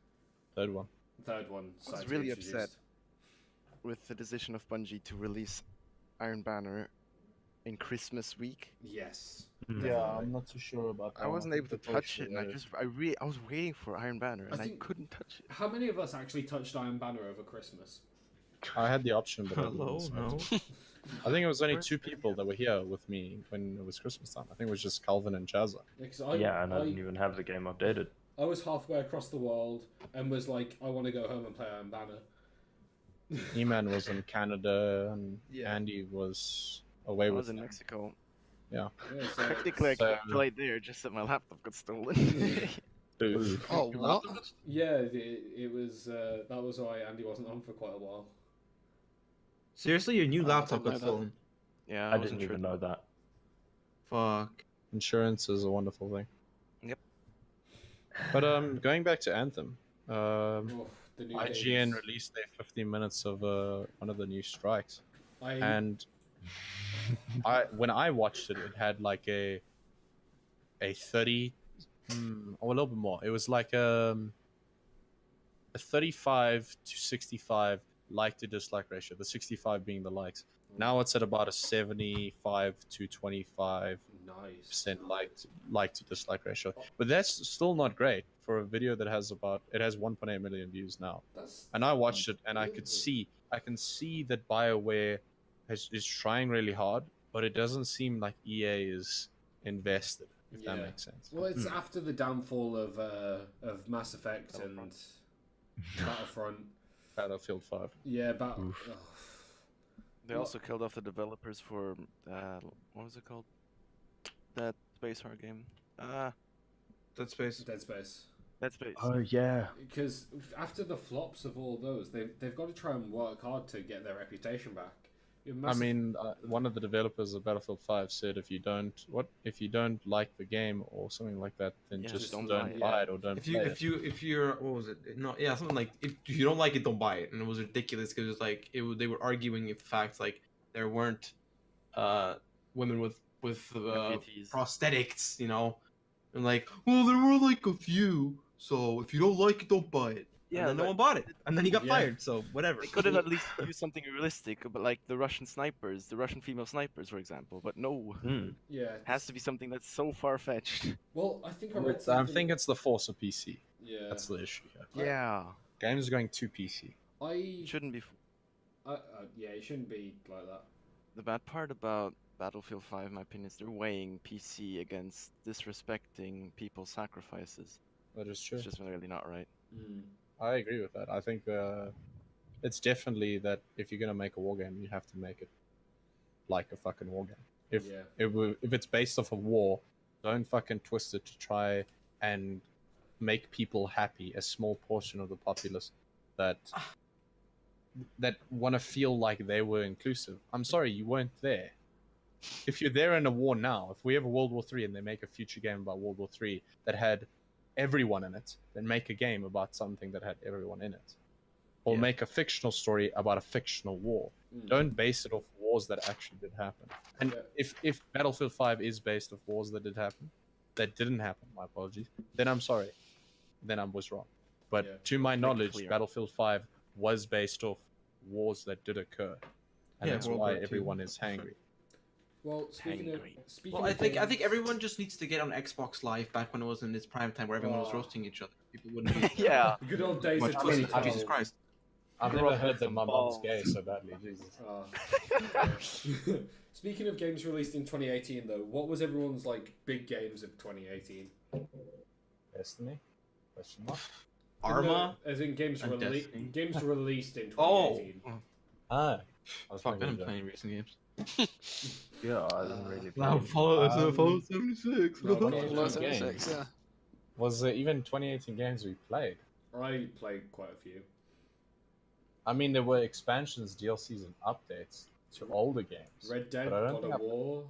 Third one. 3rd one I started was to be really introduced. upset with the decision of Bungie to release Iron Banner in Christmas week. Yes. Yeah, Definitely. I'm not too sure about that. I wasn't think able to the touch post it, and I was waiting for Iron Banner, and I think- couldn't touch it. How many of us actually touched Iron Banner over Christmas? I had the option, but I didn't, Hello, so- no. I think it was only 2 people that were here with me when it was Christmas time. I think it was just Calvin and Chazza. Yeah, 'cause Yeah, and I didn't even have the game updated. I was halfway across the world and was like, I want to go home and play Iron Banner. E-Man was in Canada, and Yeah. Andy was away I with was in them. Mexico. Yeah, so Technically, I So- could play there, just that my laptop got stolen. Dude. Oh, what? yeah, it was that was why Andy wasn't on for quite a while. Seriously, your new I laptop didn't got know that. stolen. Yeah, I wasn't didn't even sure. know that. Fuck. Insurance is a wonderful thing. Yep. But going back to Anthem, Oh, the new IGN games. released their 15 minutes of one of the new strikes, I and when I watched it, it had like a 30, or a little bit more. It was like a 35 to 65 like to dislike ratio. The 65 being the likes. Now it's at about a 75 to 25 nice. percent like to dislike ratio, but that's still not great for a video that has 1.8 million views now. That's And I watched it, and I Really? can see that BioWare is trying really hard, but it doesn't seem like EA is invested. If that Yeah. makes sense. well, it's after the downfall of Mass Effect and Battlefront. Battlefield 5. Yeah, Oof. They Well- also killed off the developers for what was it called? That space horror game. Dead Space. Dead Space. That space. Oh yeah. Because after the flops of all those, they've got to try and work hard to get their reputation back. I mean, one of the developers of Battlefield 5 said if you don't like the game or something like that, then Yeah, just just don't, don't buy it. buy it or don't If you play if you if you're what was it? No, yeah, something like if you don't like it, don't buy it. And it was ridiculous because it was like they were arguing with facts like there weren't women with Amputees. prosthetics, you know, and like well there were like a few. So if you don't like it, don't buy it. Yeah, and then no but one bought it, and then he got Yeah. fired. So whatever. They could have at least used something realistic, but like the Russian snipers, the Russian female snipers, for example. But no, Hmm. yeah. it has to be something that's so far fetched. Well, I think I read it. I something. think it's the force of PC. Yeah. That's the issue here. Yeah. Yeah, Games are going to PC. I it shouldn't be. Yeah, it shouldn't be like that. The bad part about Battlefield 5, in my opinion, is they're weighing PC against disrespecting people's sacrifices. That is true. It's just really not right. I agree with that. I think it's definitely that if you're gonna make a war game, you have to make it like a fucking war game. If if it's based off a war, don't fucking twist it to try and make people happy, a small portion of the populace that want to feel like they were inclusive. I'm sorry, you weren't there. If you're there in a war now, if we have a World War III and they make a future game about World War III that had everyone in it, then make a game about something that had everyone in it. Or make a fictional story about a fictional war. Don't base it off wars that actually did happen. And if Battlefield 5 is based off wars that didn't happen, my apologies, then I'm sorry. Then I was wrong. But to my knowledge, Battlefield 5 was based off wars that did occur. And that's why everyone is hangry. Well, speaking well, I think everyone just needs to get on Xbox Live back when it was in its prime time, where everyone was roasting each other. People wouldn't be. Yeah. Good old days of Jesus Christ. I've never heard that my mom's gay so badly. Jesus. Speaking of games released in 2018, though, what was everyone's like big games of 2018? Destiny? Question mark? Arma? As in games released in 2018. I was Fuck, I've been playing recent games. Yeah, I didn't really. Now Fallout 76. Fallout 76, yeah. Was there even 2018 games we played? I played quite a few. I mean, there were expansions, DLCs, and updates to older games. Red Dead, God of War.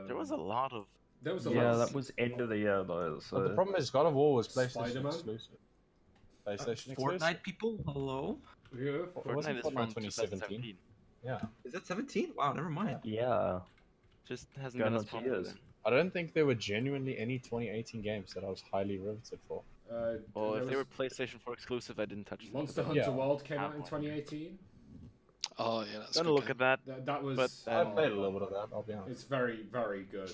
There was a lot of. There was a lot. Yeah, that was end of the year though. So. But the problem is, God of War was PlayStation Spider-Man? exclusive. PlayStation Fortnite exclusive. people, hello. Yeah. Wasn't Fortnite is Fortnite from 2017? 2017. Yeah. Is that 17? Wow, never mind. Yeah. Just hasn't Going been on as 2 popular. years. I don't think there were genuinely any 2018 games that I was highly riveted for. Well, there if they was were PlayStation 4 exclusive, I didn't touch them. Monster but Hunter Yeah. World came out Have in one. 2018. Oh yeah, that's Gonna good look game. at that. That was. But, I played a little bit of that, I'll be honest. It's very, very good.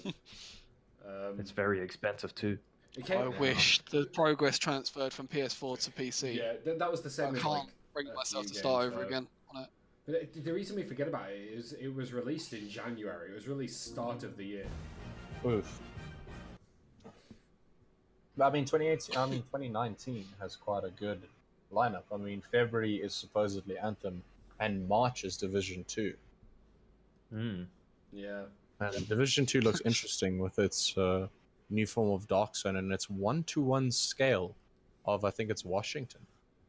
It's very expensive too. It came, I wish the progress transferred from PS4 to PC. Yeah, that was the same. I with, can't like, bring a myself few to start games, over though. again on it. But the reason we forget about it is it was released in January. It was released start of the year. Oof. But I mean, 2019 has quite a good lineup. I mean, February is supposedly Anthem, and March is Division 2. Yeah. And Division 2 looks interesting with its new form of Dark Zone and its 1-to-1 scale of, I think it's Washington.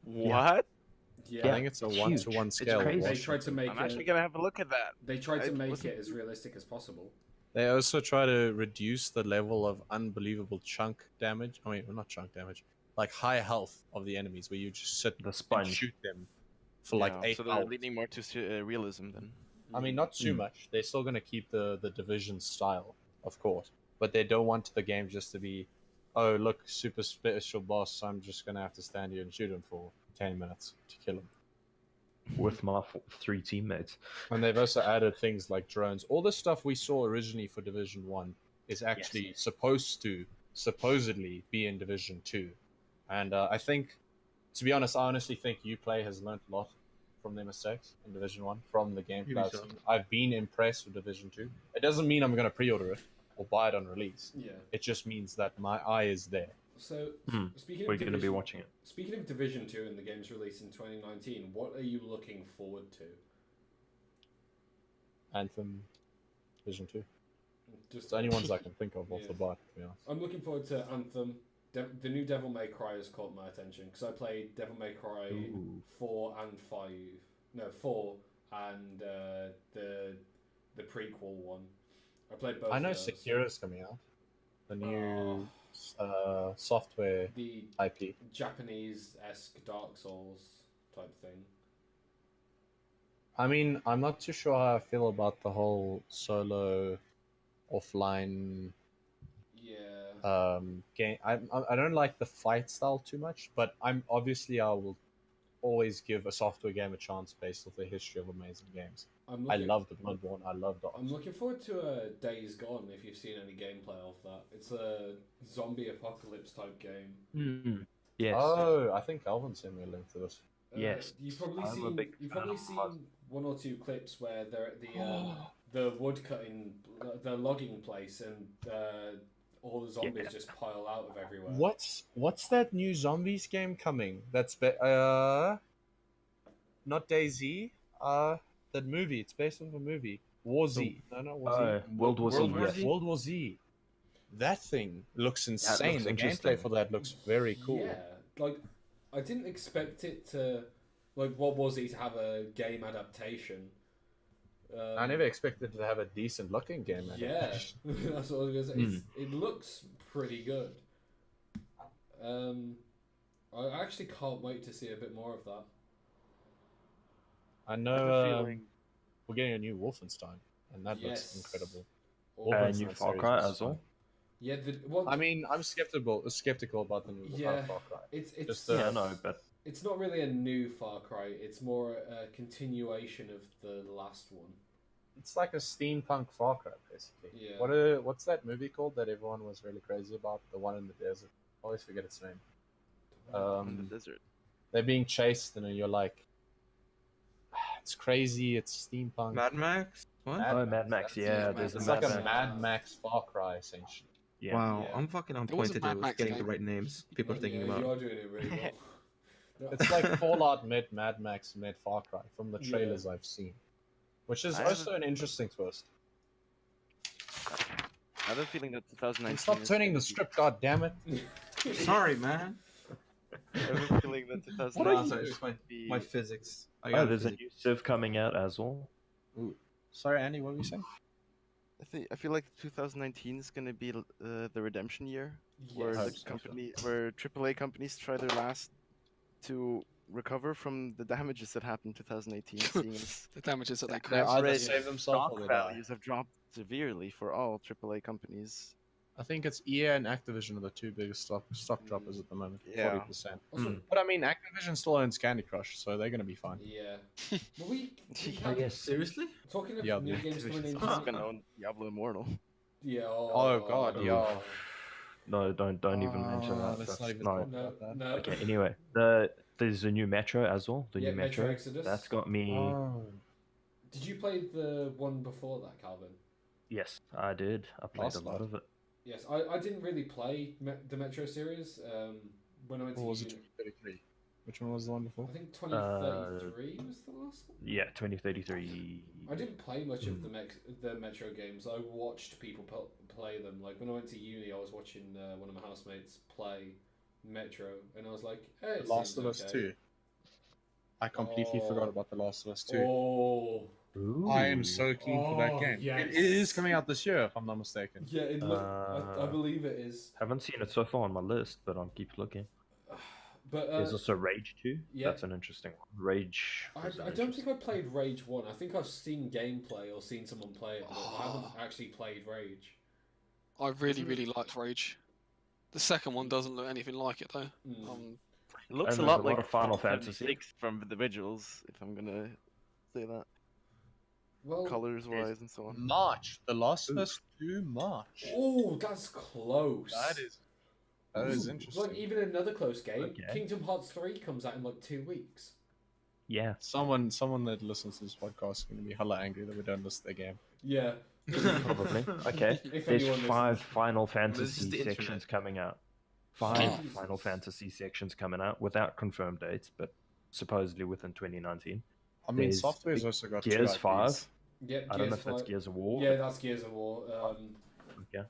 What? Yeah. I think it's a Huge. 1-to-one It's scale. Of crazy. They Washington. tried to make I'm actually gonna have a look at that. They tried to I make wasn't- it as realistic as possible. They also try to reduce the level of unbelievable chunk damage. I mean, well, not chunk damage, like high health of the enemies, where you just sit The and sponge. shoot them for like 8 So they're hours. leaning more to realism then. I mean, not too much. They're still going to keep the Division style, of course, but they don't want the game just to be, oh, look, super special boss, I'm just going to have to stand here and shoot him for 10 minutes to kill him. With my 3 teammates. And they've also added things like drones. All the stuff we saw originally for Division 1 is actually supposedly be in Division 2. And I think, to be honest, I honestly think Uplay has learned a lot from their mistakes in Division 1, from the gameplay I've seen. I've been impressed with Division 2. It doesn't mean I'm going to pre-order it or buy it on release. Yeah. It just means that my eye is there. So, speaking We're of going to be watching it. Speaking of Division 2 and the games released in 2019, what are you looking forward to? Anthem, Division 2. Just It's the only ones I can think of off the bat, to be honest. I'm looking forward to Anthem. The new Devil May Cry has caught my attention because I played Devil May Cry 4 and 5. No, 4 and the prequel one. I played both. I know of those. Sekira's coming out. The new software The IP. Japanese-esque Dark Souls type thing. I mean, I'm not too sure how I feel about the whole solo, offline Yeah. game. I don't like the fight style too much, but I will always give a software game a chance based off the history of amazing games. I love the Bloodborne. I love Dark I'm Souls. looking forward to Days Gone, if you've seen any gameplay of that. It's a zombie apocalypse type game. Yes. Oh, I think Alvin sent me a link to this. Yes. You've probably I'm a seen big you've fan probably of seen one or two clips where they're at the wood cutting, the logging place, and all the zombies just pile out of everywhere. What's that new zombies game coming? Not DayZ. That movie. It's based on a movie. War Z. No, War Z. World War Z. World War Yes. Z? World War Z. That thing looks insane. looks The interesting. gameplay for that looks very cool. Yeah, like I didn't expect it to, like World War Z to have a game adaptation. I never expected to have a decent looking game. Yeah, adaptation. that's what I was gonna say. It looks pretty good. I actually can't wait to see a bit more of that. I I have a know feeling we're getting a new Wolfenstein, and that looks Yes. incredible. Or- Wolfenstein New Far series Cry looks as well. fun. Yeah, well, I mean, I'm skeptical about the new Yeah. Far Cry. it's just, Yeah, no, but it's not really a new Far Cry. It's more a continuation of the last one. It's like a steampunk Far Cry, basically. Yeah. What's that movie called that everyone was really crazy about? The one in the desert. I always forget its name. in the desert. They're being chased, and you're like, it's crazy. It's steampunk. Mad Max? What? Mad Max. that's Yeah, it. there's It's a like Mad a Max. Mad Max Far Cry, essentially. Yeah. Wow, Yeah. I'm fucking on There was point a today Mad with Max getting the game. right names. People are thinking yeah, about. You are doing it really well. No, It's like Fallout met Mad Max met Far Cry from the Yeah. trailers I've seen, which is I have also an interesting twist. I have a feeling that 2019. Stop is turning gonna the script, God damn it! Sorry, man. I have a feeling that 2019. What are No, you sorry, doing? it's just be- my physics. I Oh, got there's a physics. new Civ coming out as well. Sorry, Andy, what were you saying? I feel like 2019 is gonna be the redemption year, where Yes. Hope the so. company, where AAA companies try their last to recover from the damages that happened in 2018. Seeing as The damages that they They caused. either Red save themselves or stock they die. values have dropped severely for all AAA companies. I think it's EA and Activision are the two biggest stock droppers at the moment. Yeah. 40%. Also, But I mean, Activision still owns Candy Crush, so they're gonna be fine. yeah. Well, we Oh, have, yes. Seriously? talking of Yeah, new the games coming in. Activision's gonna own Diablo Immortal. Yeah. Oh God, Oh. yeah. No, don't even mention that. Let's That's not even no. talk No, about that. no. Okay. Anyway, there's a new Metro as well. The Yeah, new Metro Metro. Exodus. That's got me. Oh. Did you play the one before that, Calvin? Yes, I did. I played Last a lot night. of it. Yes, I didn't really play the Metro series. When I went to Or was it uni. 2033? Which one was the one before? I think 2033 was the last one. Yeah, 2033. I didn't play much of the Metro games. I watched people play them. Like when I went to uni, I was watching one of my housemates play Metro, and I was like, "Hey, it Last seems of Us okay." 2. I completely Oh. forgot about The Last of Us 2. Oh, Ooh. I am so keen for that Oh, game. yes. It is coming out this year, if I'm not mistaken. yeah, it looked. I believe it is. Haven't seen it so far on my list, but I'll keep looking. But There's also Rage 2. yeah. That's an interesting one. Rage. I was an don't think interesting- I played Rage 1. I think I've seen gameplay or seen someone play it, but I haven't Oh. actually played Rage. I really, Isn't it- really liked Rage. The second one doesn't look anything like it though. Mm. It looks And a there's lot a like lot of Final Fantasy. 76 from the visuals, if I'm gonna say that, Well, colors wise and so on. March. The Last of Us 2 March. oh, that's close. That is interesting. Like even another close game. Okay. Kingdom Hearts 3 comes out in like 2 weeks. Yeah. Someone that listens to this podcast is going to be hella angry that we don't list their game. Yeah. Probably. Okay. If There's anyone 5 listens. Final just Fantasy the internet. sections coming out. 5 Jesus. Final Fantasy sections coming out without confirmed dates, but supposedly within 2019. I mean, There's Software's also got Gears 2 IPs. 5. Yep, I don't know if Gears that's 5. Gears of War. Yeah, that's Gears of War. Okay.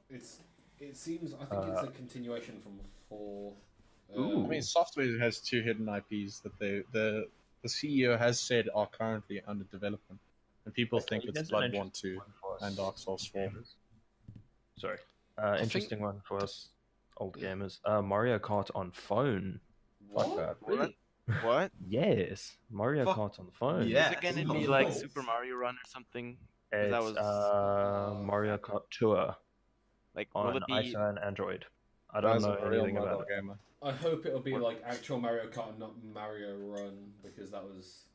It seems. I think it's a continuation from 4. Ooh. I mean, Software has 2 hidden IPs that the CEO has said are currently under development, and people think Okay, it's here's an Bloodborne interesting 2 one for us and Dark Souls 4. gamers. Sorry. think- Interesting one for us old gamers. Mario Kart on phone. Fuck What? that. What? What? Yes, Mario Fuck Kart on the phone. yeah. Is it gonna be Oh. like Super Mario Run or something? It's that was- Mario Kart Tour Like, on will it be? iPhone and Android. I don't Guys, know I'm a real anything mobile about it. gamer. I hope it'll be like actual Mario Kart and not Mario Run because that was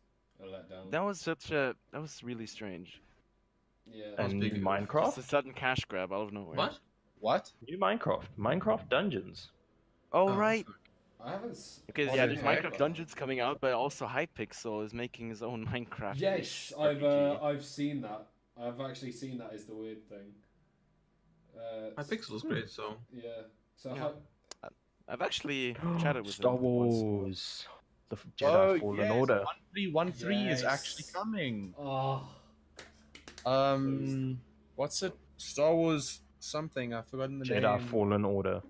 a letdown. That was really strange. Yeah. And big Just Minecraft? a sudden cash grab out of nowhere. What? What? New Minecraft. Minecraft Dungeons. Oh, Oh, right. I haven't. Because Was yeah, it there's hacked? Minecraft Dungeons coming out, but also Hypixel is making his own Minecraft. Yes, I've seen that. I've actually seen that. Is the weird thing. Hypixel is great, so Yeah. So Yeah. I've actually chatted with Star him once. Wars, the Jedi Oh Fallen yes, Order. 1313 is actually Yes. coming. Oh, What's it? Star Wars something. I've forgotten the Jedi name. Fallen Order.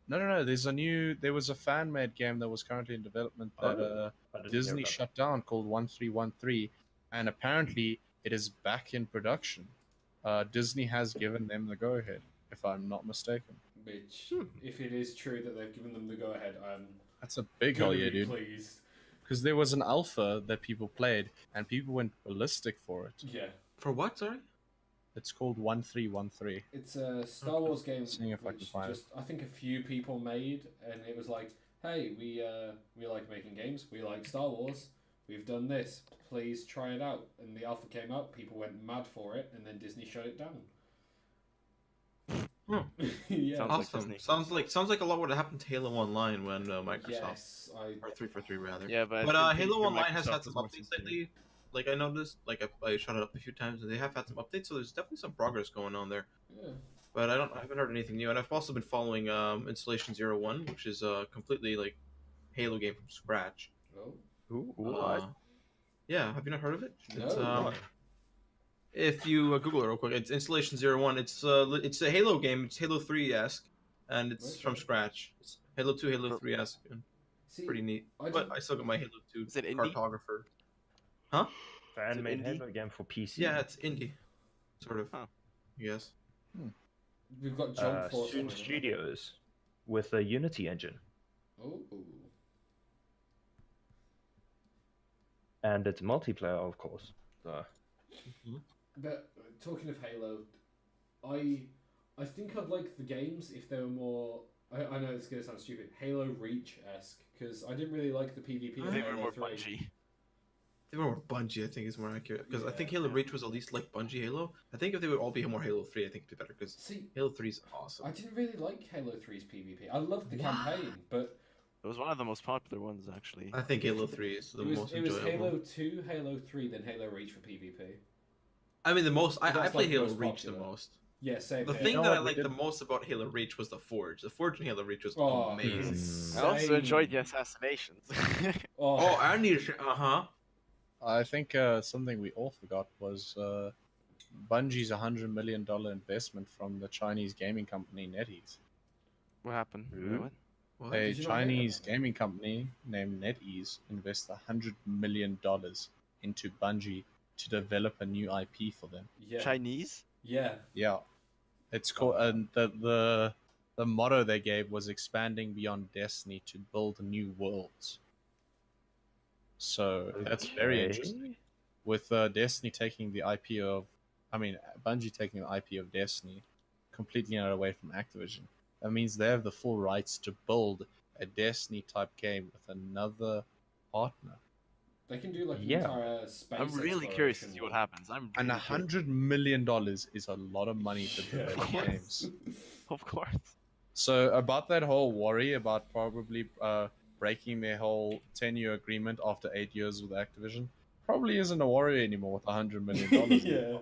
No. There was a fan made game that was currently in development that I didn't hear Disney about shut down called 1313, and apparently it is back in production. Disney has given them the go ahead, if I'm not mistaken. which, if it is true that they've given them the go ahead, I'm That's a big gonna hell yeah, be dude. pleased. Because there was an alpha that people played, and people went ballistic for it. Yeah. for what? Sorry. It's called 1313. It's a Star Wars game Seeing if I can which find it. just I think a few people made, and it was like, hey, we like making games. We like Star Wars. We've done this. Please try it out. And the alpha came out. People went mad for it, and then Disney shut it down. Hmm. Yeah. Sounds like Awesome. Disney. Sounds like a lot would have happened to Halo Online when Microsoft Yes, or 343 rather. Yeah, but But I think Halo your Online has Microsoft had some is more updates sincere. lately. Like I noticed, like I shot it up a few times, and they have had some updates. So there's definitely some progress going on there. Yeah. But I haven't heard anything new. And I've also been following Installation 01, which is a completely like Halo game from scratch. Oh. Ooh, Yeah, have you not heard of it? No. It's, if you Google it real quick, it's Installation 01. It's a Halo game. It's Halo 3-esque, and it's from Okay. scratch. It's Halo 2, Halo 3-esque, and See, pretty neat. I But don't- I still got my Halo 2 Is it indie? cartographer. Huh? fan made indie? Halo game for PC. Yeah, it's indie, sort of. Huh. Yes. we've got Jump Force. Soon on it. Studios with a Unity engine, Oh. and it's multiplayer, of course. So But talking of Halo, I think I'd like the games if they were more. I know it's gonna sound stupid, Halo Reach esque, because I didn't really like the PvP. of They were Halo more 3. Bungie. They were more Bungie, I think, is more accurate. Because I think Yeah. Halo Reach was at least like Bungie Halo. I think if they would all be more Halo 3, I think it'd be better. Because See, Halo 3 is awesome. I didn't really like Halo 3's PvP. I loved the Wow. campaign, but It was one of the most popular ones, actually. I think Halo 3 is the it was most it was enjoyable. Halo 2, Halo 3, then Halo Reach for PvP. I mean, the most. I That's, play like, Halo most Reach the popular. most. Yeah, same The here. thing know that what, I we liked the did- most about Halo Reach was the Forge. The Forge in Halo Reach was Oh, amazing. it's I also insane. enjoyed the assassinations. Oh, Oh, I need to. I think something we all forgot was Bungie's $100 million investment from the Chinese gaming company NetEase. What happened? Wait, Ooh. what? What? A Did you not hear Chinese about that? gaming company named NetEase invested $100 million into Bungie to develop a new IP for them. yeah, Chinese? yeah. Yeah, it's called and the motto they gave was expanding beyond Destiny to build new worlds. So that's very Okay. interesting. With Destiny taking the IP of, I mean, Bungie taking the IP of Destiny completely away from Activision. That means they have the full rights to build a Destiny type game with another partner. They can do like an Yeah. entire space. I'm really curious to exploration see what one. happens. I'm And really curious. $100 million is a lot of money to Yeah. develop games. Of course. So about that whole worry about probably breaking their whole 10-year agreement after 8 years with Activision, probably isn't a worry anymore with $100 million. Yeah.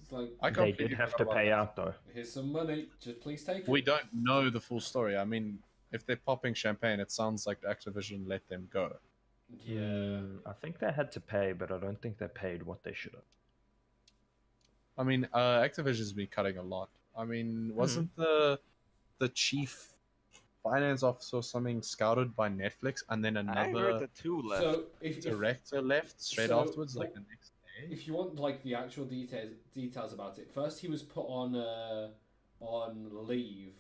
It's like, I They completely did have forgot to about pay that. out though. here's some money, just please take it. We don't know the full story. I mean, if they're popping champagne, it sounds like Activision let them go. Yeah. I think they had to pay, but I don't think they paid what they should have. I mean, Activision's been cutting a lot. I mean, wasn't the chief finance officer or something scouted by Netflix, and then I heard another that two left. So if director left straight so- afterwards, like the next day? if you want like the actual details about it, first he was put on leave,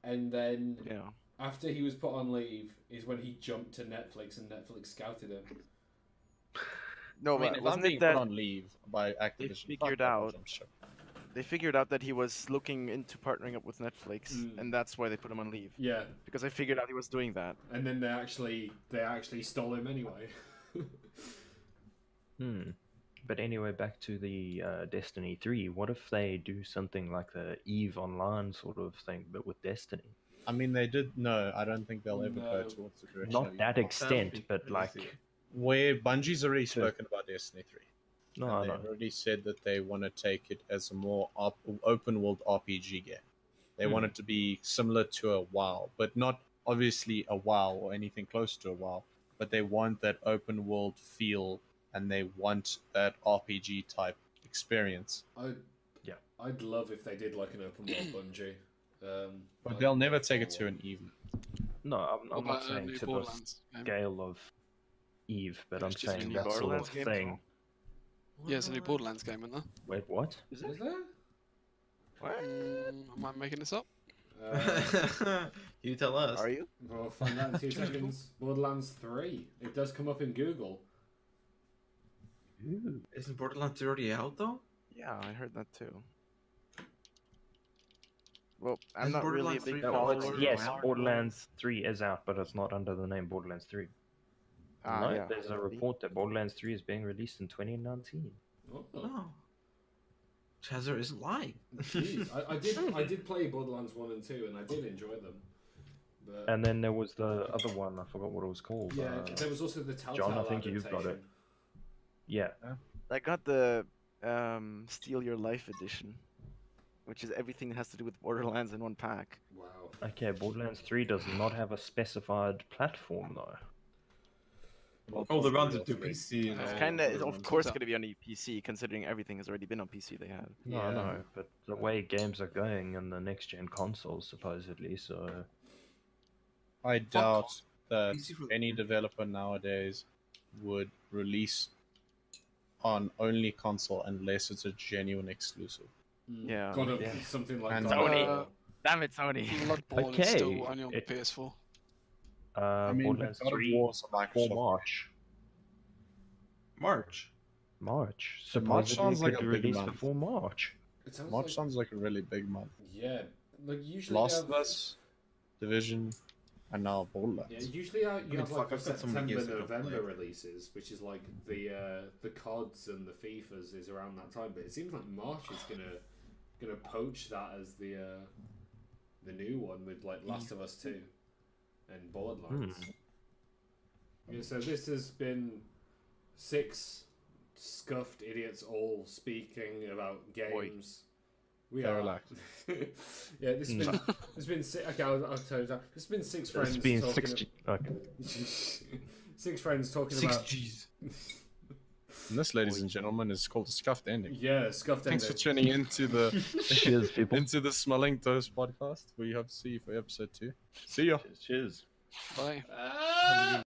and then Yeah. after he was put on leave is when he jumped to Netflix and Netflix scouted him. No, I mean, but if I'm wasn't being it put that on leave by Activision, fuck figured that, out- I'm sure. they figured out that he was looking into partnering up with Netflix, Mm. and that's why they put him on leave. Yeah, Because they figured out he was doing that. and then they actually stole him anyway. But anyway, back to the Destiny 3. What if they do something like the EVE Online sort of thing, but with Destiny? I mean, they did. No, I don't think they'll ever go No. towards the direction. Not of that Ubisoft. extent, but like, Where Bungie's already So- spoken about Destiny 3. no, and I they've know. already said that they want to take it as a more open world RPG game. They want it to be similar to a WoW, but not obviously a WoW or anything close to a WoW. But they want that open world feel, and they want that RPG type experience. I'd love if they did like an open world Bungie. But like they'll never the take it full to one. an even. No, I'm What not about a saying new to the Borderlands game? scale of Eve, but Yeah, I'm it's just a saying new that sort of Borderlands game? thing. Yeah, it's a new Borderlands game, isn't there? Wait, what? Is Is there? What? Am I making this up? You tell us. Are you? We'll find out in 2 seconds. Borderlands 3. It does come up in Google. Ooh. Isn't Borderlands already out though? Yeah, I heard that too. Well, I'm Has not really a Borderlands big 3 No, follower. follower? yes, Wow. Borderlands 3 is out, but it's not under the name Borderlands 3. No, Yeah. there's a report that Borderlands 3 is being released in 2019. Oh. Oh. Chazzer isn't lying. Jeez. I did play Borderlands 1 and 2 and I did enjoy them. But And then there was the other one, I forgot what it was called. yeah, there was also the Telltale John, I think you've got it. adaptation. Yeah, I got the Steal Your Life edition, which is everything that has to do with Borderlands in one pack. Wow. okay, Borderlands 3 does not have a specified platform though. Oh, they runs Possibly it to all three. PC and It's all. kind of, the of ones. course, So- going to be on PC, considering everything has already been on PC they had. No, I Yeah. know, but the way games are going in the next gen consoles, supposedly, so I doubt that PC for- any developer nowadays would release on only console unless it's a genuine exclusive. Yeah. God of, Yeah. something like And God of Sony. War. Damn it, Sony! Bloodborne is still Okay, only on it- PS4. I mean, Borderlands God of 3 War's a for Microsoft. March. March. March. So March Supposedly sounds like could a big release month. before March. It sounds March like, sounds like a really big month. yeah, like usually Last you of have, Us, Division, and now Borderlands. yeah, usually you mean, have like fuck, the I've got so many September, games I don't November play. releases, which is like the CODs and the FIFAs is around that time. But it seems like March is gonna poach that as the new one with like Last of Us 2 and Borderlands. Yeah, so this has been 6 scuffed idiots all speaking about games. We Okay, are. relax. Yeah, this has been. It's been okay. I'll tell you that. It's been 6 friends It's been talking. 6 okay. 6 friends talking 6 about. G's. And this, ladies and gentlemen, is called a scuffed ending. Yeah, scuffed Thanks for ending. tuning into the Cheers, people. into the Smelling Toast podcast. We hope to see you for episode 2. See ya. Cheers. Bye. Ah!